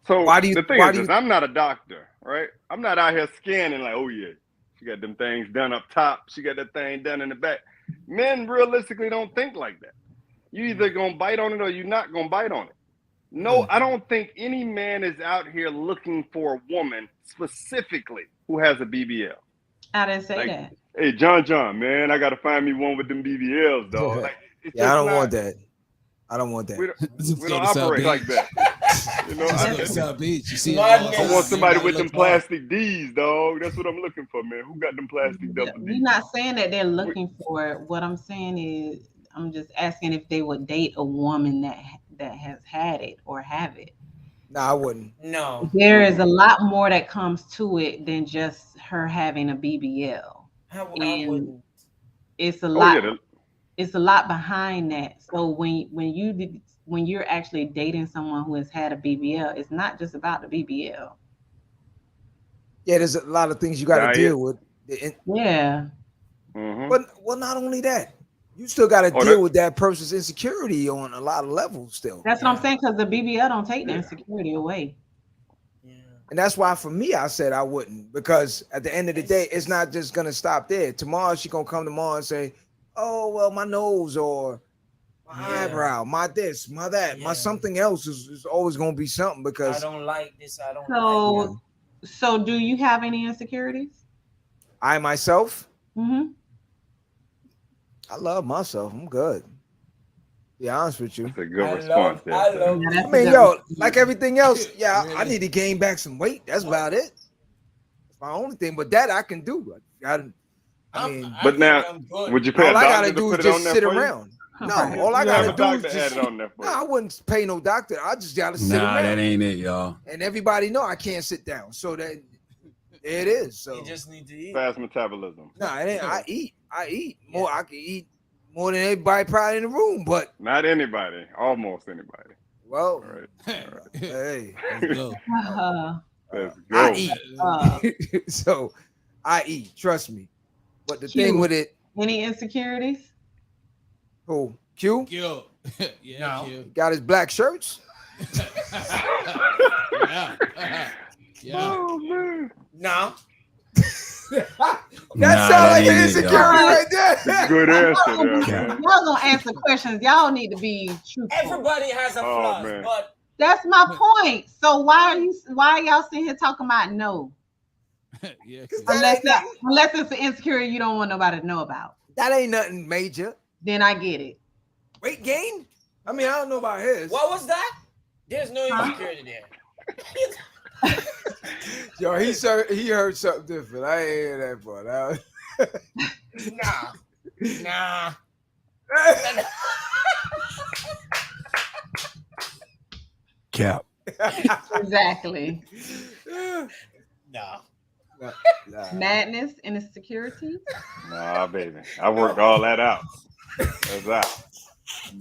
So why do you? The thing is, I'm not a doctor, right? I'm not out here scanning like, oh yeah, she got them things done up top. She got that thing done in the back. Men realistically don't think like that. You either gonna bite on it or you're not gonna bite on it. No, I don't think any man is out here looking for a woman specifically who has a BBL. I didn't say that. Hey, John, man, I gotta find me one with them BBLs, dog. Like, I don't want that. I don't want that. We don't operate like that. You know, South Beach. You see, I want somebody with them plastic D's, dog. That's what I'm looking for, man. Who got them plastic double D's? We're not saying that they're looking for it. What I'm saying is, I'm just asking if they would date a woman that has had it or have it. No, I wouldn't. No. There is a lot more that comes to it than just her having a BBL. And it's a lot. It's a lot behind that. So when you're actually dating someone who has had a BBL, it's not just about the BBL. Yeah, there's a lot of things you got to deal with. Yeah. Mm-hmm. But not only that, you still got to deal with that person's insecurity on a lot of levels still. That's what I'm saying, because the BBL don't take the insecurity away. And that's why for me, I said I wouldn't, because at the end of the day, it's not just going to stop there. Tomorrow, she going to come tomorrow and say, oh, well, my nose or my eyebrow, my this, my that, my something else is always going to be something, because I don't like this. I don't like that. So do you have any insecurities? I myself? Mm-hmm. I love myself. I'm good. Be honest with you. That's a good response. I mean, yo, like everything else, I need to gain back some weight. That's about it. That's my only thing. But that I can do. I mean, but now, would you pay all a I doctor gotta do to is put it just on sit there for around. you? No, all I gotta do is just. No, I wouldn't pay no doctor. I just gotta sit around. Nah, that ain't it, y'all. And everybody know I can't sit down. So that it is. So you just need to eat. Fast metabolism. No, it ain't. I eat more. I can eat more than everybody probably in the room, but not anybody. Almost anybody. Well, all right. Hey, let's go. Let's go. I eat. So I eat. Trust me. But the thing with it. Any insecurities? Who? Q? Q. Yeah. Q. Got his black shirts. Oh man. No. That sounds like an insecurity right there. Good answer there, man. Y'all gonna answer questions. Y'all need to be truthful. Everybody has a flaw, but that's my point. So why are y'all sitting here talking about no? Unless it's an insecurity you don't want nobody to know about. That ain't nothing major. Then I get it. Weight gain? I mean, I don't know about his. What was that? There's no insecurity there. Yo, he heard something different. I ain't hear that part. Nah. Cap. Exactly. Nah. Madness and insecurity. Nah, baby. I worked all that out. That's out.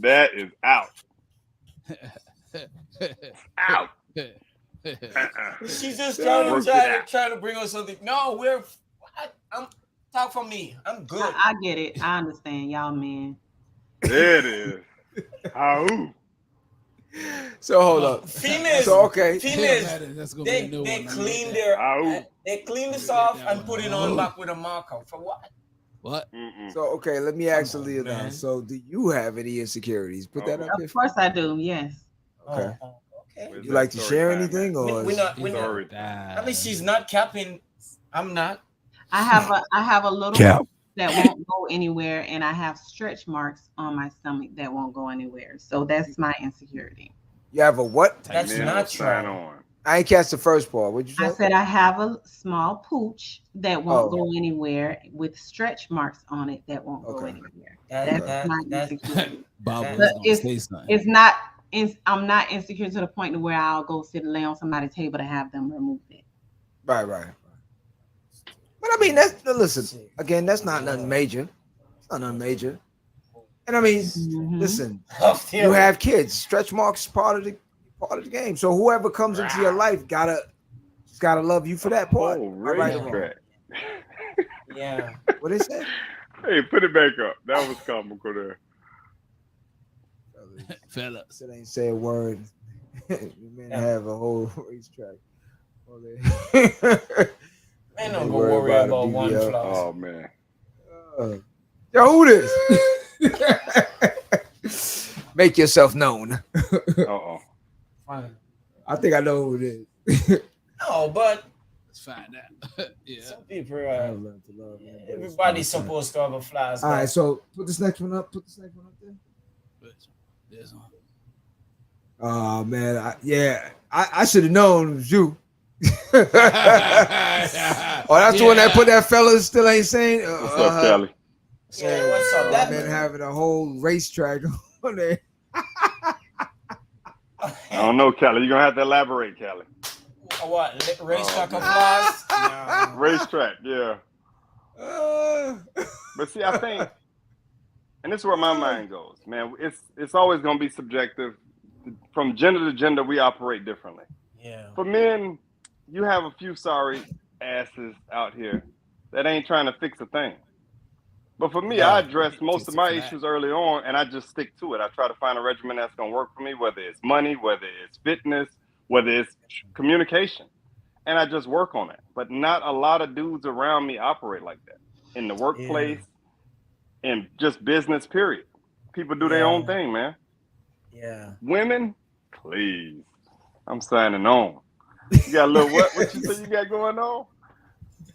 That is out. Out. She's just trying to bring us something. No, I'm talk for me. I'm good. I get it. I understand, y'all, man. There it is. How? So hold up. Females. So okay. That's gonna be a new They one. clean they clean this off and put it on back with a marker. For what? What? So okay, let me ask Aaliyah now. man. So do you have any insecurities? Put that up here. Of course I do. Yes. Okay. Okay. You like to share anything, or We're not. I mean, she's not capping. I'm not. I have a little Cap. that won't go anywhere, and I have stretch marks on my stomach that won't go anywhere. So that's my insecurity. you have a what? That's Men not will sign true. on. I ain't catch the first part. What'd you say? I said I have a small pooch that won't Oh. go anywhere with stretch marks on it that won't go Okay. anywhere. That- That's my that- insecurity. Bob But was gonna say something. It's not. I'm not insecure to the point to where I'll go sit and lay on somebody's table to have them remove it. Right. But I mean, listen. Again, that's not nothing major. It's not nothing major. And I mean, listen. You have kids. Stretch marks is part of the game. So whoever comes into your life gotta love you for that part. Oh, All right, racetrack. Yeah. what is that? Hey, put it back up. That was comical there. Fellas. It ain't say a word. You men have a whole racetrack. Man, don't Don't go worry worry about about it, one BBL. flaw. Oh man. Yo, who this? Make yourself known. Uh-oh. Fine. I think I know who it is. No, but Let's find out. Yeah. some people I've are. learned to love man. Everybody's supposed to have a flaws. All right, so put this next one up. There. This one. Oh man, I should have known it was you. Oh, that's the one that put that fella still ain't saying. What's up, Kelly? Yeah, what's up? That man having a whole racetrack on there. I don't know, Kelly. You're gonna have to elaborate, Kelly. What? Racetrack of flaws? No. Racetrack, yeah. But see, I think, and this is where my mind goes, man. It's always gonna be subjective. From gender to gender, we operate differently. Yeah. For men, you have a few sorry asses out here that ain't trying to fix a thing. But for me, I address most of my issues early on, and I just stick to it. I try to find a regimen that's going to work for me, whether it's money, whether it's fitness, whether it's communication. And I just work on it. But not a lot of dudes around me operate like that. In the workplace, in just business, period. People do their own thing, man. Yeah. Women, please. I'm signing on. You got a little what you say you got going on?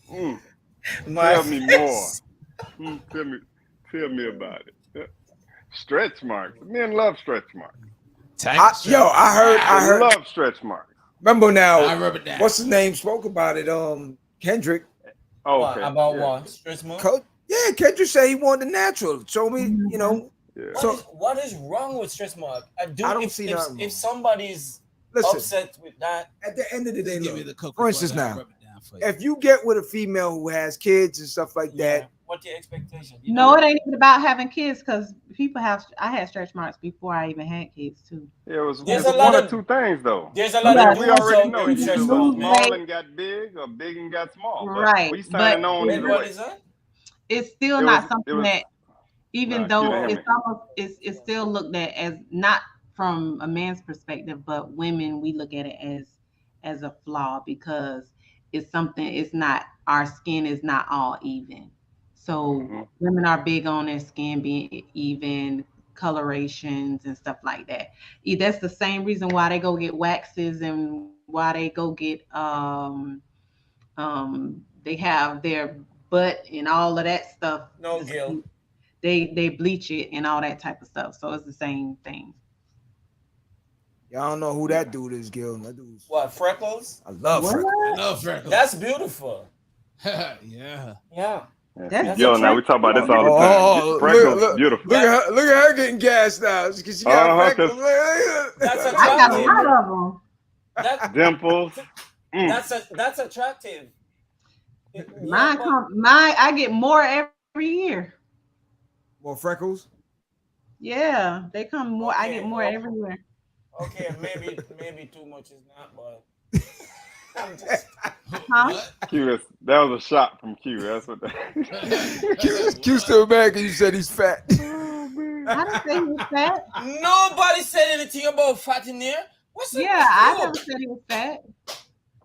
Tell me more. Tell me about it. Stretch marks. Men love stretch marks. I heard. Love stretch marks. Remember now? I rub it down. What's his name? Spoke about it. Kendrick. Oh, okay. About what? Stretch marks? Yeah, Kendrick said he wanted the natural. Show me, you know. Yeah. What is wrong with stretch mark? I don't see nothing wrong. If somebody's upset with that, At the end of the day, Give me look, the for instance, now, rub it down for you. if you get with a female who has kids and stuff like that, what's your expectation? No, it ain't even about having kids because I had stretch marks before I even had kids too. Yeah, it was There's one a lot of of- two things, though. There's a lot Yeah, of We dudes already out know there with you stretch either marks. small and got big or big and got small. But Right, we signing but on it's- either What way. is that? It's still It not was- something it was- that, even Nah, though you didn't hear it's almost it's still looked at as not from a man's perspective, but women we look at it as a flaw because it's something. It's not, our skin is not all even. So women are big on their skin being even, colorations and stuff like that. That's the same reason why they go get waxes and why they go get they have their butt and all of that stuff. No, Gil. They bleach it and all that type of stuff. So it's the same thing. y'all don't know who that dude is, Gil. That dude's, What, freckles? I love What? freckles. I love freckles. That's beautiful. yeah. Yeah. Yeah. That's Yo, now we talk about this all the time. Oh, Freckles, look, beautiful. Look at her getting gassed now because she got freckles. That's I got a attractive. lot of them. That, Dimples. that's attractive. I get more every year. More freckles. Yeah, they come more. I Okay, get more okay. everywhere. Okay, maybe too much is not, but I'm just Huh? Q, that was a shot from Q. That's what that. Q still mad because you said he's fat. I didn't say he was fat. Nobody said anything about fat in there. What's up? Yeah, I never said he was fat.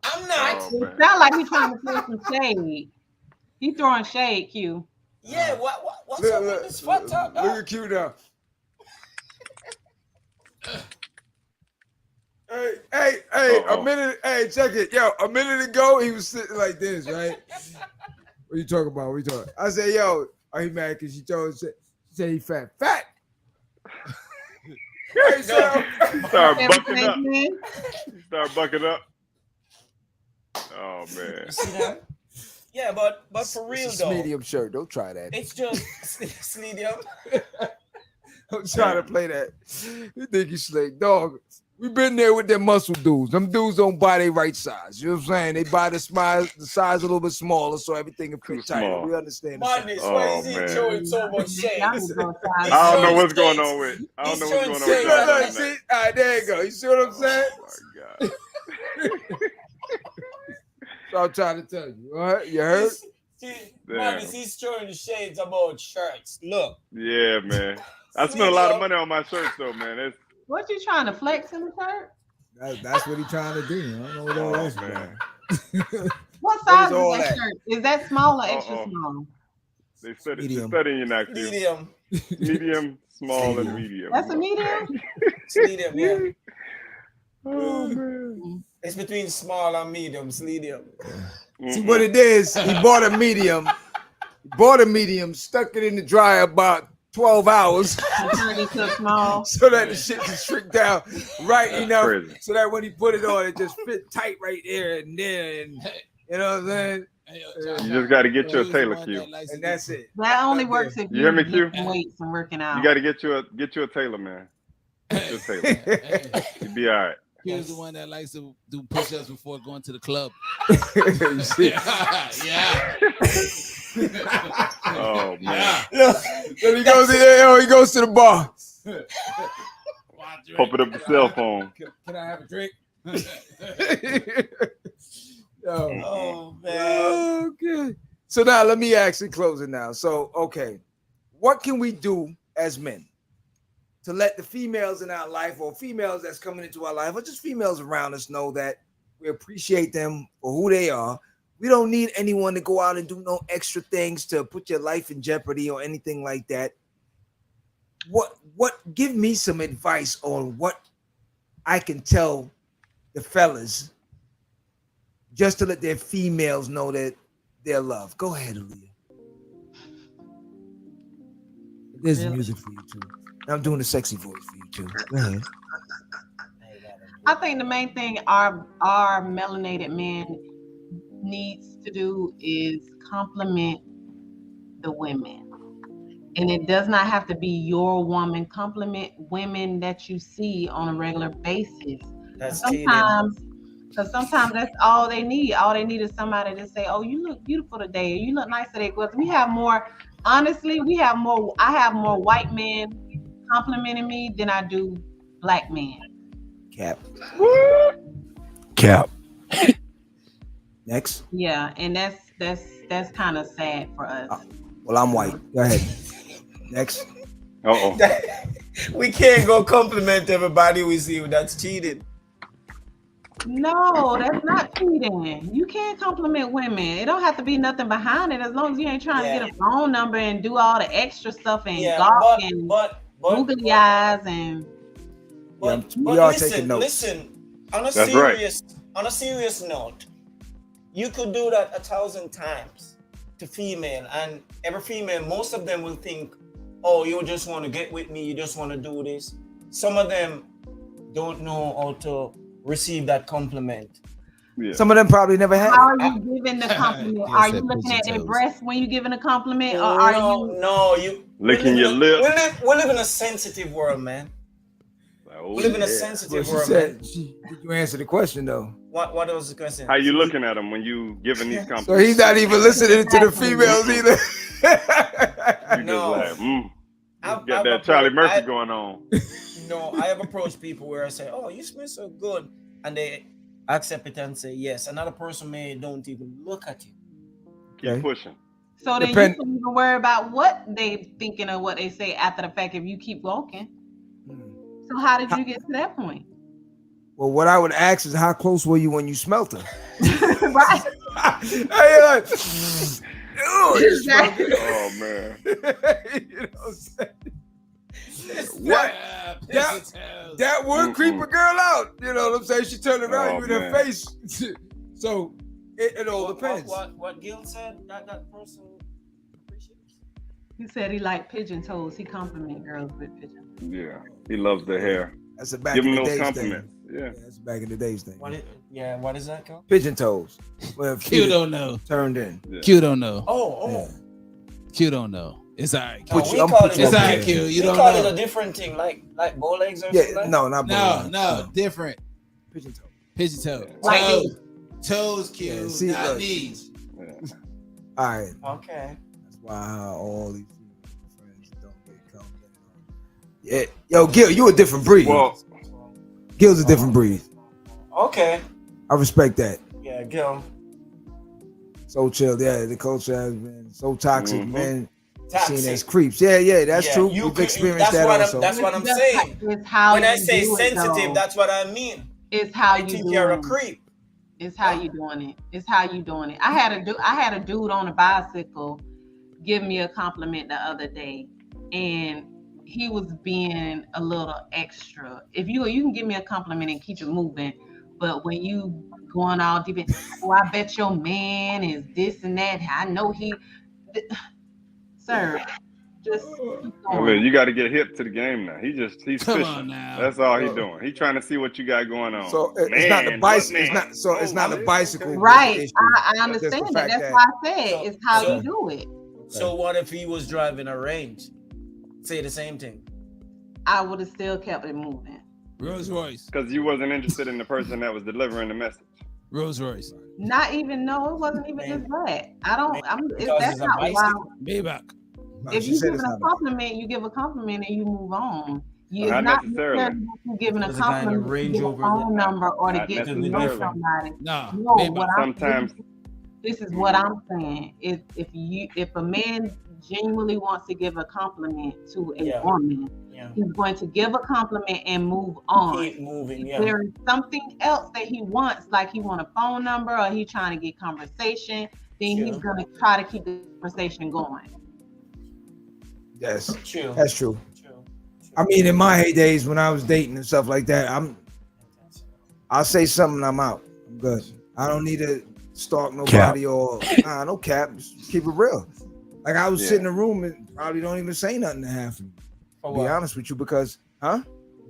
I'm not. Oh, It man. sounds like he's trying to throw some shade. He throwing shade, Q. Yeah, what's up with this fat talk? Look at Q now. Hey, Uh-oh. a minute. Hey, check it. Yo, a minute ago, he was sitting like this, right? What you talking about? What you talking? I said, yo, are he mad because she said he fat? Fat! Hey, Start bucking up. Man. Start bucking up. Oh, man. You see that? Yeah, but for real it's though, medium shirt. Don't try that. it's just medium. Don't try to play that. You think you slick, dog? We been there with them muscle dudes. Them dudes don't buy their right size. You know what I'm saying? They buy the size a little bit smaller so everything can fit tighter. small. We understand. Madness, Oh, why is he man. showing so much shade? I don't know what's going on with. I don't know what's going on with He's that. showing on See? that. All right, there you go. You see what I'm saying? Oh my God. So I'm trying to tell you. All right? You heard? Madness, he's showing the shades about shirts. Look. Yeah, man. I spent a lot of money on my shirts though, man. It's, What you trying to flex in the shirt? That's what he's trying to do. I don't know what oh, else is man. What size is all that that? shirt? Is that small or extra Uh-oh. small? They're Medium. studying you now, Q. Medium. Medium, small, and medium. That's a medium? It's medium, yeah. Oh man. It's between small and medium. It's medium. See what it is? He bought a medium. Stuck it in the dryer about 12 hours Turn it to small. so that the shit can shrink down right enough crazy. so that when he put it on, it just fit tight right there and there. And you know what I'm saying? You just got to get you a tailor, Q. And that's it. That only works if You hear me, Q? lifting weights and working out. You got to get you a tailor, man. Get you a tailor. You'll be all right. Here's the one that likes to do push-ups before going to the club. You see? Yeah. Oh man. Then he goes in there, he goes to the bar. Open up the cell phone. Can I have a drink? Yo. Oh, man. Okay. So now let me actually close it now. So, okay. What can we do as men to let the females in our life or females that's coming into our life or just females around us know that we appreciate them for who they are? We don't need anyone to go out and do no extra things to put your life in jeopardy or anything like that. Give me some advice on what I can tell the fellas just to let their females know that they're loved. Go ahead, Aaliyah. There's music for you too. I'm doing a sexy voice for you too. Go ahead. I think the main thing our melanated men needs to do is compliment the women. And it does not have to be your woman. Compliment women that you see on a regular basis. That's Sometimes that's all they need. All they need is somebody to say, "Oh, you look beautiful today," or "You look nice today." Because we have more. Honestly, I have more white men complimenting me than I do black men. Cap. Next. Yeah, and that's kind of sad for us. Well, I'm white. Go ahead. Next. Uh-oh. We can't go compliment everybody we see. That's cheating. No, that's not cheating. You can't compliment women. It don't have to be nothing behind it as long as you ain't trying to get a phone number and do all the extra stuff and gawk and googly eyes and. But listen. On a serious note, you could do that 1,000 times to female, and every female, most of them will think, "Oh, you just want to get with me. You just want to do this." Some of them don't know how to receive that compliment. Yeah. Some of them probably never had. How are you giving the compliment? Are you looking at their breasts when you giving a compliment, or are you? No, you licking your lips. We live in a sensitive world, man. We live in a sensitive world. Did you answer the question though? What was the question? How you looking at him when you giving these compliments? So he's not even listening to the females either. You just like, got that Charlie Murphy going on. No, I have approached people where I say, "Oh, you smell so good," and they accept it and say yes. Another person may don't even look at you. Keep pushing. So then you can't even worry about what they thinking or what they say after the fact if you keep walking. So how did you get to that point? Well, what I would ask is how close were you when you smelt her? Right. Exactly. Oh man. You know what I'm saying? That would creep a girl out. You know what I'm saying? She turned around with her face. So it all depends. What Gil said that person appreciates? He said he liked pigeon toes. He compliment girls with pigeon. Yeah, he loves the hair. That's a back Give in him the those days compliments. thing. Yeah, that's back in the days thing. What is that called? Pigeon toes. Well, Q don't know. Turned in. Yeah. Q don't know. Oh. Q don't know. It's all right. No, It's all right, Q. You don't know. We call it a different thing, like bow legs or something. Like? No, not bow legs. No, different. Pigeon toe. Pigeon toe. Like Toes, Q. See, not look. knees. Yeah. All right. Okay. That's why all these friends don't get complimented on. Yeah. Yo, Gil, you a different breed. Well, Gil's a different breed. Okay. I respect that. Yeah, Gil. So chill. Yeah, the culture has been so toxic, man. Toxic. Seen as creeps. Yeah, that's true. We've experienced that also. That's what I'm saying. It's how when you I say do sensitive, it, that's what I mean. it's how I you think do you're a it. creep. It's how you doing it. It's how you doing it. I had a dude on a bicycle give me a compliment the other day, and he was being a little extra. If you can give me a compliment and keep it moving, but when you going all deep in, I bet your man is this and that. I know sir, just keep I going. mean, you got to get hip to the game now. He's Come fishing. on now. That's all he's doing. He's trying to see what you got going on. So it's not the bicycle. It's not a bicycle. Right. I Just understand the that. fact That's why I said it's how so- you do it. So what if he was driving a range? Say the same thing. I would have still kept it moving. Rolls Royce. Because you wasn't interested in the person that was delivering the message. Rolls Royce. Not even no, it wasn't even just that. Because That's it's a not why. bicycle. Maybach. No, If she you said give it's a not a- compliment, you give a compliment and you move on. It's Not not necessarily. necessarily you giving a There's a kind of compliment to Range get a Rover phone that- number or to Not get to know necessarily. somebody. No. No, Maybach. what Sometimes this is what I'm saying. If a man genuinely wants to give a compliment to a woman, Yeah. he's going to give a compliment and move on. Keep moving. Yeah. There is something else that he wants, like he want a phone number or he trying to get conversation, then he's gonna try to keep the conversation going. Yes, True. that's true. I mean, in my heydays when I was dating and stuff like that, I'll say something, I'm out. I'm good. I don't need to stalk nobody or no cap. Just keep it real. Like I was sitting in a room and probably don't even say nothing to half of them. To be honest with you, because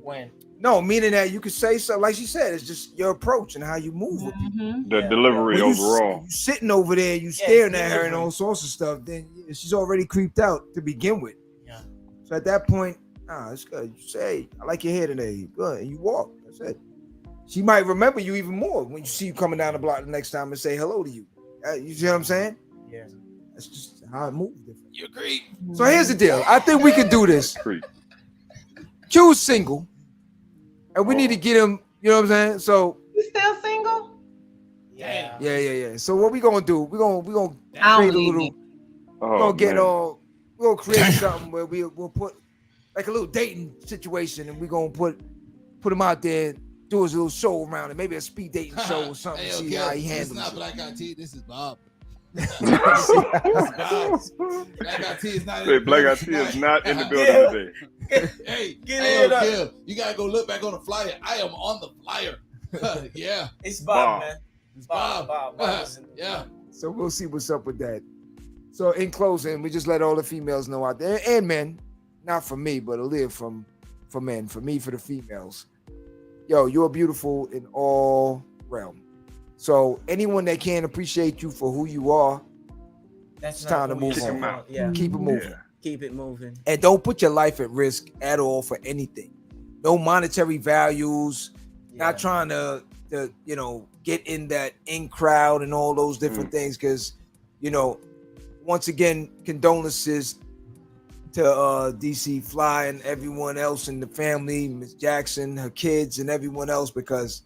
When? No, meaning that you could say something like she said. It's just your approach and how you move with people. the delivery When overall. you sitting over there, you staring at her and all sorts of stuff. Then she's already creeped out to begin with. Yeah. So at that point, it's good. You say, "I like your hair today." Good, and you walk. That's it. She might remember you even more when you see you coming down the block the next time and say hello to you. You see what I'm saying? Yeah. That's just how it moves different. You agree? So here's the deal. I think we could do this. Creep. Q's single, and we need to get him. You know what I'm saying? So You still single? yeah. So what we gonna do? We gonna I create a don't need little. it. We're gonna get all. We're gonna create something where we'll put like a little dating situation, and we're gonna put him out there, do his little show around it, maybe a speed dating show or something. Hey, See okay. how he This handles is not it. Black Eyed Tea. This is Bob. Black Eyed Tea is not. Say Black Eyed Tea is not in the building today. Hey, Get hey, it up. Gil, you gotta go look back on the flyer. I am on the flyer. Yeah, It's Bob, Bob. man. it's Bob. Bob is in the- Yeah. So we'll see what's up with that. So in closing, we just let all the females know out there and men, not for me, but a live for men, for me, for the females. Yo, you're beautiful in all realm. So anyone that can appreciate you for who you are, That's it's time to not who move you on. are. Yeah. keep it moving. Keep it moving. And don't put your life at risk at all for anything. No monetary values, not trying to get in that in crowd and all those different things. Because, once again, condolences to DC Fly and everyone else in the family, Miss Jackson, her kids, and everyone else, because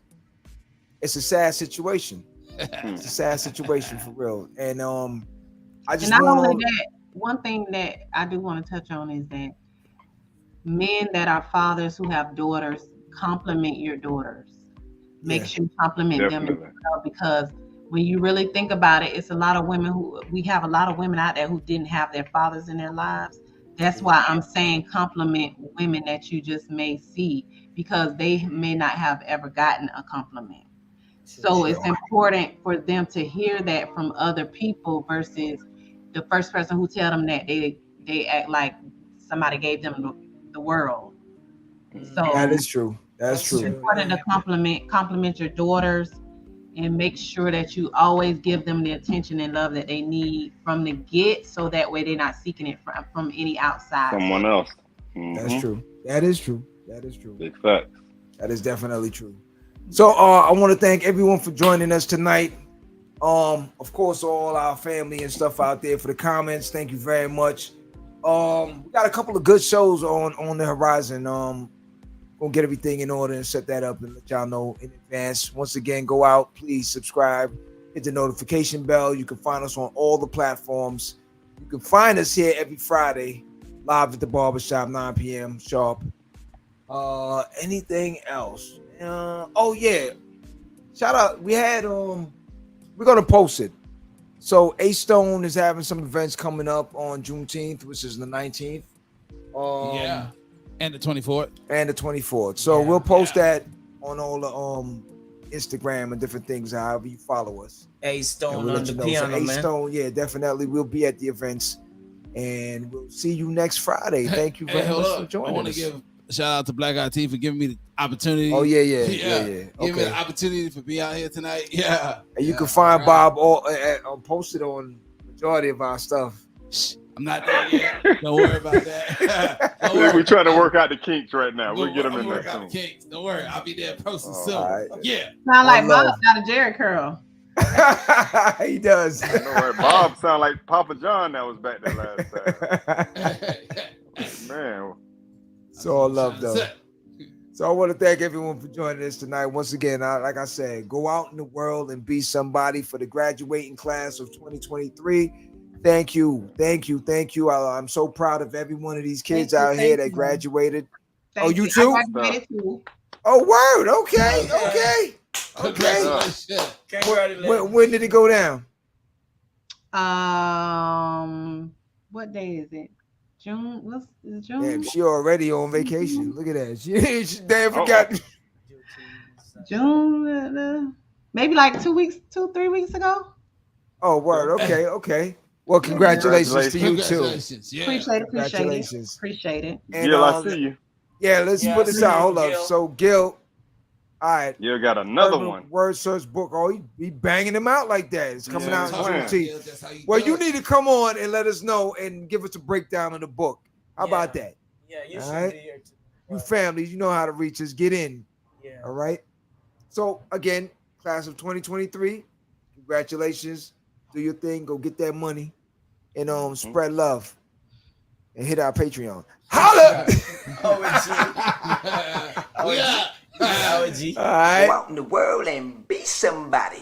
it's a sad situation. It's a sad situation for real. And I just and not want only that, one thing that I do want to touch on is that men that are fathers who have daughters, compliment your daughters. Make sure you compliment them as well, because when you really think about it, it's a lot of women we have a lot of women out there who didn't have their fathers in their lives. That's why I'm saying compliment women that you just may see, because they may not have ever gotten a compliment. So it's important for them to hear that from other people versus the first person who tell them that they act like somebody gave them the world. So that is true. That's true. It's important to compliment your daughters, and make sure that you always give them the attention and love that they need from the get, so that way they're not seeking it from any outside someone else. That's true. That is true. That is true. Big facts. That is definitely true. So I want to thank everyone for joining us tonight. Of course, all our family and stuff out there for the comments. Thank you very much. We got a couple of good shows on the horizon. Gonna get everything in order and set that up and let y'all know in advance. Once again, go out, please subscribe, hit the notification bell. You can find us on all the platforms. You can find us here every Friday, live at the barbershop, 9 p.m. sharp. Anything else? Oh yeah, shout out. We had we're gonna post it. So A-Stone is having some events coming up on Juneteenth, which is the 19th. And the 24th. And the 24th. So we'll post that on all the Instagram and different things, however you follow us. A-Stone on the piano, man. A-Stone, yeah, definitely. We'll be at the events. And we'll see you next Friday. Thank you very much for joining us. I want to give a shout out to Black IT for giving me the opportunity. Oh, yeah. Give me the opportunity for being out here tonight. Yeah. And you can find Bob posted on majority of our stuff. I'm not there yet. Don't worry about that. We're trying to work out the kinks right now. We'll get them in there soon. Don't worry. I'll be there posting soon. Right. Yeah. Sound like Bob got a Jerry curl. He does. Bob sound like Papa John that was back there last time. Man. It's all love, though. So I want to thank everyone for joining us tonight. Once again, like I said, go out in the world and be somebody for the graduating class of 2023. Thank you. I'm so proud of every one of these kids out here that graduated. You too? I graduated too. Oh, word. Okay. When did it go down? What day is it? June? Is June? Damn, she already on vacation. Look at that. She damn forgot. June, maybe like 3 weeks ago. Oh, word. Okay. Well, congratulations to you too. Yeah. Appreciate it. And, Gil, I see you. Yeah, let's put this out. Hold up. So Gil, all right. You got another one. Word search book. Oh, he banging them out like that. It's coming out in Juneteenth. Well, you need to come on and let us know and give us a breakdown of the book. How about that? Yeah, you should be here too. You families, you know how to reach us. Get in. Yeah. All right. So again, class of 2023. Congratulations. Do your thing. Go get that money. And spread love. And hit our Patreon. Holla! OG. All right. Go out in the world and be somebody.